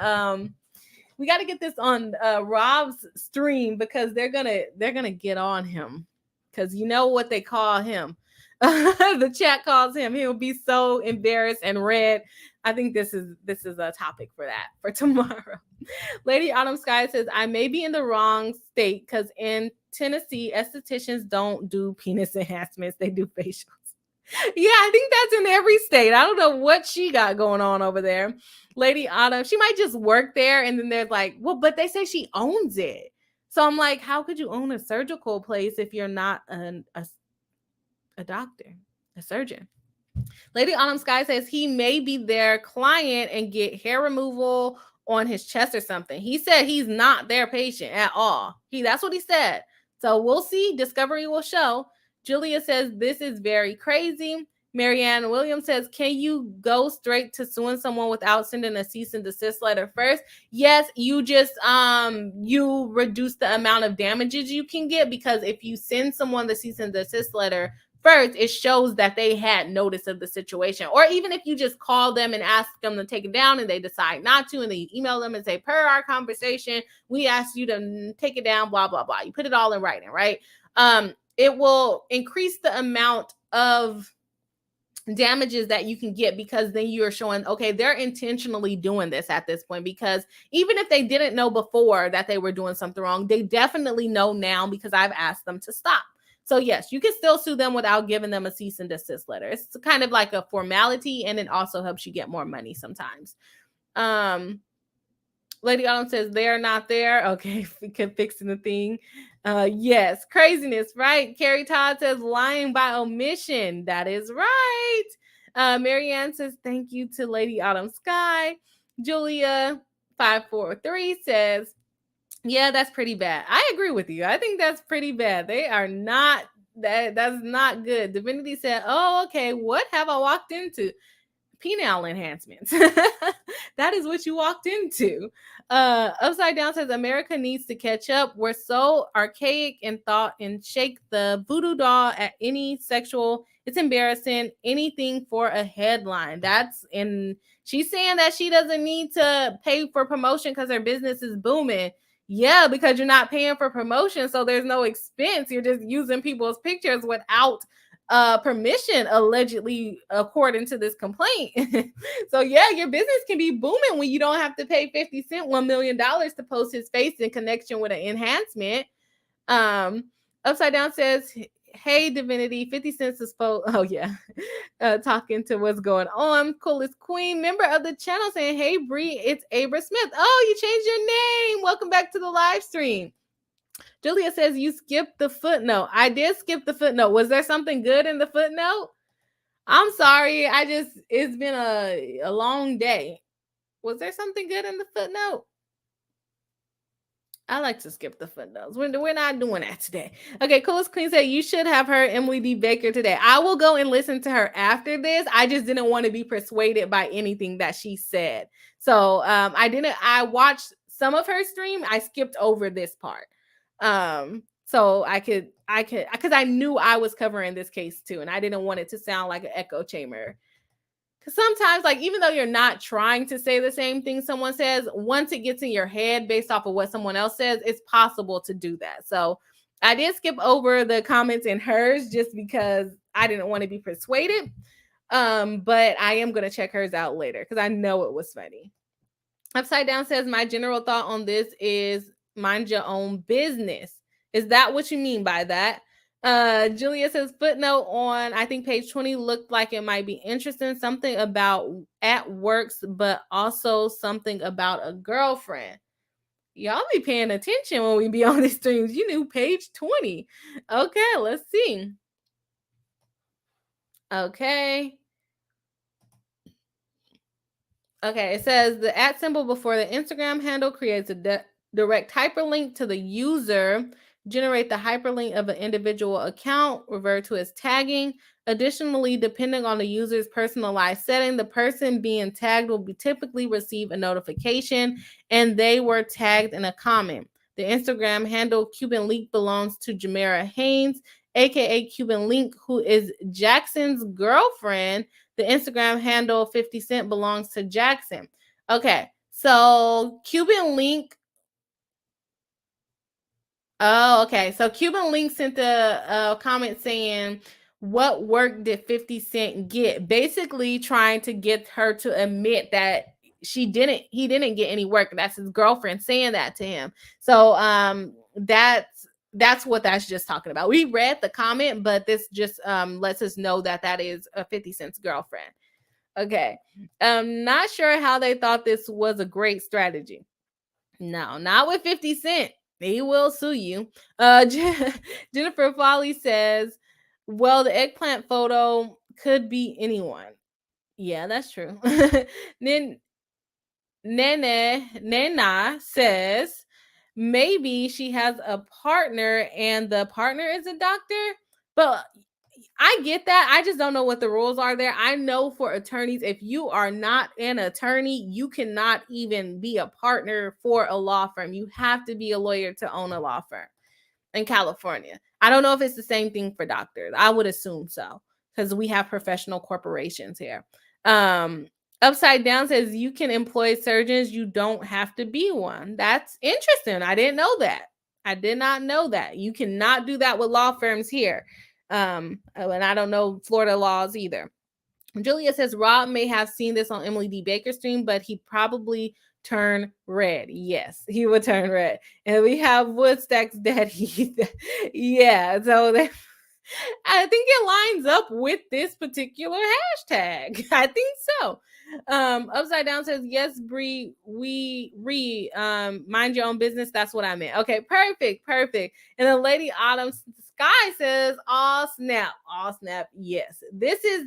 Rob's stream because they're gonna get on him because you know what they call him. The chat calls him. He'll be so embarrassed and red. I think this is a topic for that for tomorrow. Lady Autumn Sky says, I may be in the wrong state because in Tennessee, estheticians don't do penis enhancements. They do facials. Yeah, I think that's in every state. I don't know what she got going on over there. Lady Autumn, she might just work there. And then there's like, well, but they say she owns it. So I'm like, how could you own a surgical place if you're not a doctor, a surgeon? Lady Autumn Sky says he may be their client and get hair removal on his chest or something. He said he's not their patient at all. That's what he said. So we'll see. Discovery will show. Julia says this is very crazy. Marianne Williams says, can you go straight to suing someone without sending a cease and desist letter first? Yes, you just you reduce the amount of damages you can get, because if you send someone the cease and desist letter first, it shows that they had notice of the situation. Or even if you just call them and ask them to take it down and they decide not to, and then you email them and say, per our conversation, we asked you to take it down, blah, blah, blah. You put it all in writing, right? It will increase the amount of damages that you can get, because then you're showing, okay, they're intentionally doing this at this point, because even if they didn't know before that they were doing something wrong, they definitely know now because I've asked them to stop. So yes, you can still sue them without giving them a cease and desist letter. It's kind of like a formality, and it also helps you get more money sometimes. Lady Autumn says they're not there. Okay, we can fixing the thing. Yes, craziness, right? Carrie Todd says lying by omission. That is right. Marianne says thank you to Lady Autumn Sky. Julia 543 says, yeah, that's pretty bad. I agree with you. I think that's pretty bad. They are not, that's not good. Divinity said, oh, okay, what have I walked into? Penile enhancements. That is what you walked into. Upside Down says America needs to catch up. We're so archaic in thought and shake the voodoo doll at any sexual. It's embarrassing. Anything for a headline. That's in. She's saying that she doesn't need to pay for promotion because her business is booming. Yeah, because you're not paying for promotion, so there's no expense. You're just using people's pictures without permission, allegedly, according to this complaint. So yeah, your business can be booming when you don't have to pay 50 Cent $1 million to post his face in connection with an enhancement. Upside Down says, hey, Divinity, 50 cents is oh yeah, talking to what's going on. Coolest Queen, member of the channel, saying, hey, Bri, it's Abra Smith. Oh, you changed your name. Welcome back to the live stream. Julia says you skipped the footnote. I did skip the footnote. Was there something good in the footnote? I'm sorry. It's been a long day. Was there something good in the footnote? I like to skip the footnotes. We're not doing that today. Okay, Coolest Queen said you should have heard Emily D. Baker today. I will go and listen to her after this. I just didn't want to be persuaded by anything that she said. So I watched some of her stream. I skipped over this part. So I could because I knew I was covering this case too, and I didn't want it to sound like an echo chamber. Because sometimes, like, even though you're not trying to say the same thing someone says, once it gets in your head based off of what someone else says, it's possible to do that. So I did skip over the comments in hers just because I didn't want to be persuaded. But I am going to check hers out later because I know it was funny. Upside Down says, my general thought on this is mind your own business. Is that what you mean by that? Julia says, footnote on, I think page 20 looked like it might be interesting. Something about at works, but also something about a girlfriend. Y'all be paying attention when we be on these streams. You knew page 20. Okay, let's see. Okay. Okay, it says the @ symbol before the Instagram handle creates a direct hyperlink to the user, generate the hyperlink of an individual account, referred to as tagging. Additionally, depending on the user's personalized setting, the person being tagged will typically receive a notification and they were tagged in a comment. The Instagram handle Cuban Link belongs to Jamera Haynes, aka Cuban Link, who is Jackson's girlfriend. The Instagram handle 50 Cent belongs to Jackson. Okay, so Cuban Link. Oh, okay. So Cuban Link sent a comment saying, what work did 50 Cent get? Basically trying to get her to admit that he didn't get any work. That's his girlfriend saying that to him. So that's what that's just talking about. We read the comment, but this just lets us know that that is a 50 Cent's girlfriend. Okay. Not sure how they thought this was a great strategy. No, not with 50 Cent. He will sue you. Jennifer Foley says, well, the eggplant photo could be anyone. Yeah, that's true. Then Nena says, maybe she has a partner and the partner is a doctor. But I get that. I just don't know what the rules are there. I know for attorneys, if you are not an attorney, you cannot even be a partner for a law firm. You have to be a lawyer to own a law firm in California. I don't know if it's the same thing for doctors. I would assume so because we have professional corporations here. Upside Down says you can employ surgeons. You don't have to be one. That's interesting. I didn't know that. I did not know that. You cannot do that with law firms here. And I don't know Florida laws either. Julia says Rob may have seen this on Emily D. Baker's stream, but he probably turn red. Yes, he would turn red. And we have Woodstack's daddy. Yeah, so that, I think it lines up with this particular hashtag. I think so. Upside Down says, yes, Bri, mind your own business. That's what I meant. Okay, perfect. And then Lady Autumn Sky says, oh snap. Yes, this is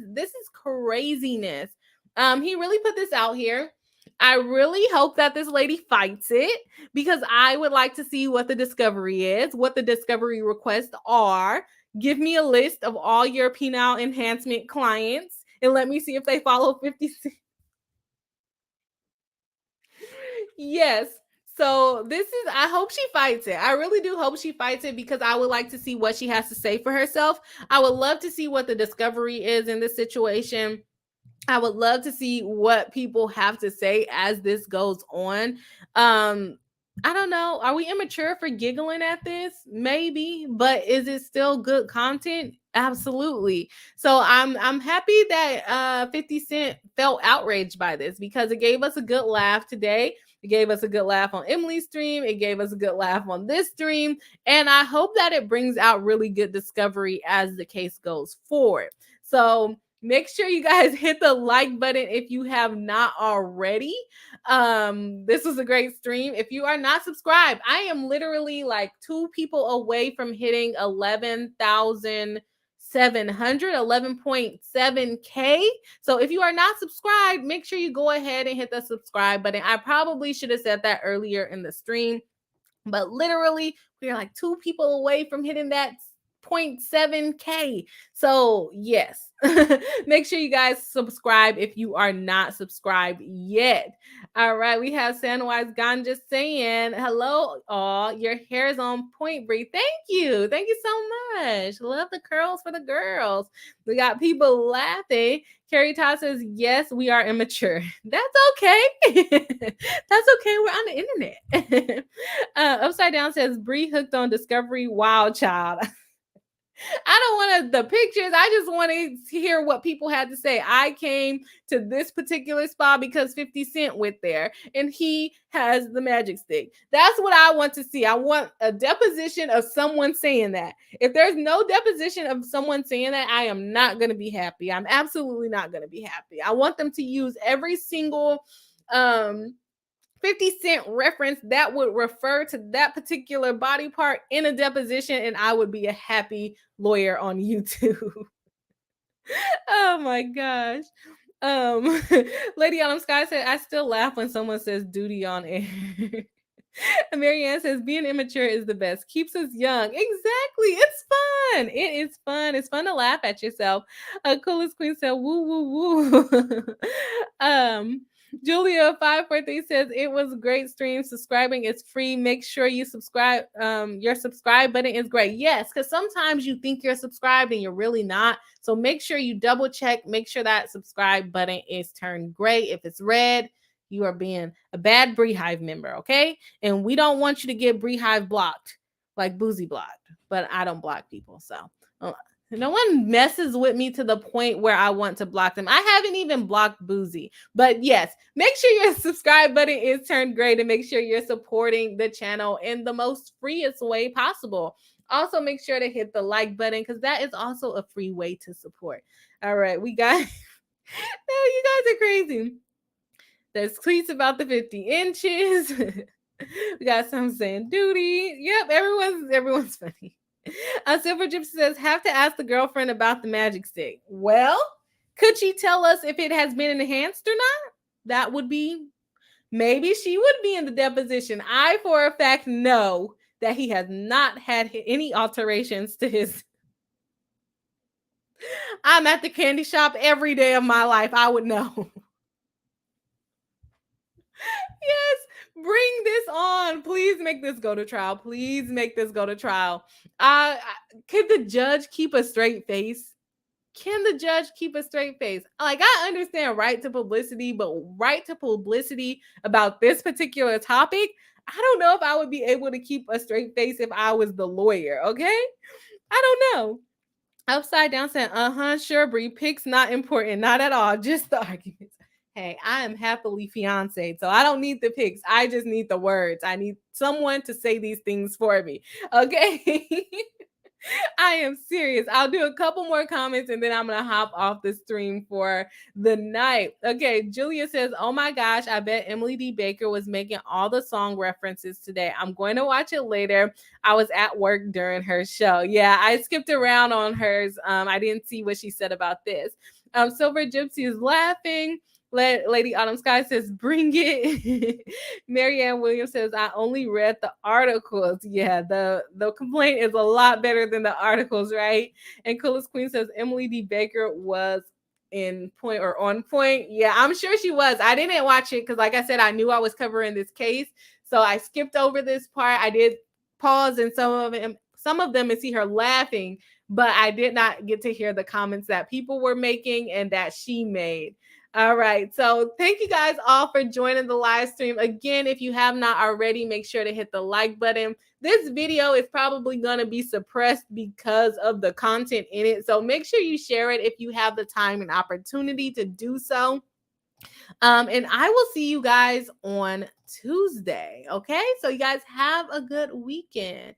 craziness. He really put this out here. I really hope that this lady fights it because I would like to see what the discovery is, what the discovery requests are. Give me a list of all your penile enhancement clients and let me see if they follow 50. Yes. So this is, I hope she fights it. I really do hope she fights it because I would like to see what she has to say for herself. I would love to see what the discovery is in this situation. I would love to see what people have to say as this goes on. I don't know. Are we immature for giggling at this? Maybe, but is it still good content? Absolutely. So I'm happy that 50 Cent felt outraged by this because it gave us a good laugh today. It gave us a good laugh on Emily's stream. It gave us a good laugh on this stream. And I hope that it brings out really good discovery as the case goes forward. So make sure you guys hit the like button if you have not already. This was a great stream. If you are not subscribed, I am literally like 2 people away from hitting 11,700, 11.7K. So if you are not subscribed, make sure you go ahead and hit the subscribe button. I probably should have said that earlier in the stream. But literally, we are like 2 people away from hitting that 0.7K. So yes, make sure you guys subscribe if you are not subscribed yet. All right, we have Sandwise Ganja saying, hello, all. Your hair is on point, Bri. Thank you. Thank you so much. Love the curls for the girls. We got people laughing. Carrie Todd says, yes, we are immature. That's okay. That's okay. We're on the internet. Upside Down says, Bri hooked on Discovery Wild Child. I don't want the pictures. I just want to hear what people had to say. I came to this particular spa because 50 Cent went there and he has the magic stick. That's what I want to see. I want a deposition of someone saying that. If there's no deposition of someone saying that, I am not going to be happy. I'm absolutely not going to be happy. I want them to use every single 50 Cent reference that would refer to that particular body part in a deposition, and I would be a happy lawyer on YouTube. Oh my gosh. Lady Autumn Sky said, I still laugh when someone says duty on air. Marianne says, being immature is the best. Keeps us young. Exactly. It's fun. It is fun. It's fun to laugh at yourself. Coolest Queen said, woo, woo, woo. Julia 543 says, it was a great stream. Subscribing is free. Make sure you subscribe. Your subscribe button is great. Yes, because sometimes you think you're subscribed and you're really not. So make sure you double check. Make sure that subscribe button is turned gray. If it's red, you are being a bad BRI-HIVE member, okay? And we don't want you to get BRI-HIVE blocked, like Boozy blocked. But I don't block people, so no one messes with me to the point where I want to block them. I haven't even blocked Boozy. But yes, make sure your subscribe button is turned gray to make sure you're supporting the channel in the most freest way possible. Also, make sure to hit the like button because that is also a free way to support. All right, we got... No, you guys are crazy. There's tweets about the 50 inches. We got some saying duty. Yep, everyone's funny. Silver Gypsy says, have to ask the girlfriend about the magic stick. Well, could she tell us if it has been enhanced or not? That would be, maybe she would be in the deposition. I, for a fact, know that he has not had any alterations to his... I'm at the candy shop every day of my life. I would know. Yes, bring this on. Please make this go to trial. Please make this go to trial. Could the judge keep a straight face? Can the judge keep a straight face? Like, I understand right to publicity, but right to publicity about this particular topic, I don't know if I would be able to keep a straight face if I was the lawyer, okay? I don't know. Upside Down said, sure, Bri, pics not important, not at all, just the arguments. Hey, I am happily fiancé, so I don't need the pics. I just need the words. I need someone to say these things for me, okay? I am serious. I'll do a couple more comments and then I'm going to hop off the stream for the night. Okay, Julia says, oh my gosh, I bet Emily D. Baker was making all the song references today. I'm going to watch it later. I was at work during her show. Yeah, I skipped around on hers. I didn't see what she said about this. Silver Gypsy is laughing. Lady Autumn Sky says, bring it. Marianne Williams says, I only read the articles. Yeah, the complaint is a lot better than the articles, right? And Coolest Queen says, Emily D. Baker was in point or on point. Yeah, I'm sure she was. I didn't watch it because, like I said, I knew I was covering this case. So I skipped over this part. I did pause in some of them and see her laughing, but I did not get to hear the comments that people were making and that she made. All right. So thank you guys all for joining the live stream. Again, if you have not already, make sure to hit the like button. This video is probably going to be suppressed because of the content in it. So make sure you share it if you have the time and opportunity to do so. And I will see you guys on Tuesday. Okay. So you guys have a good weekend.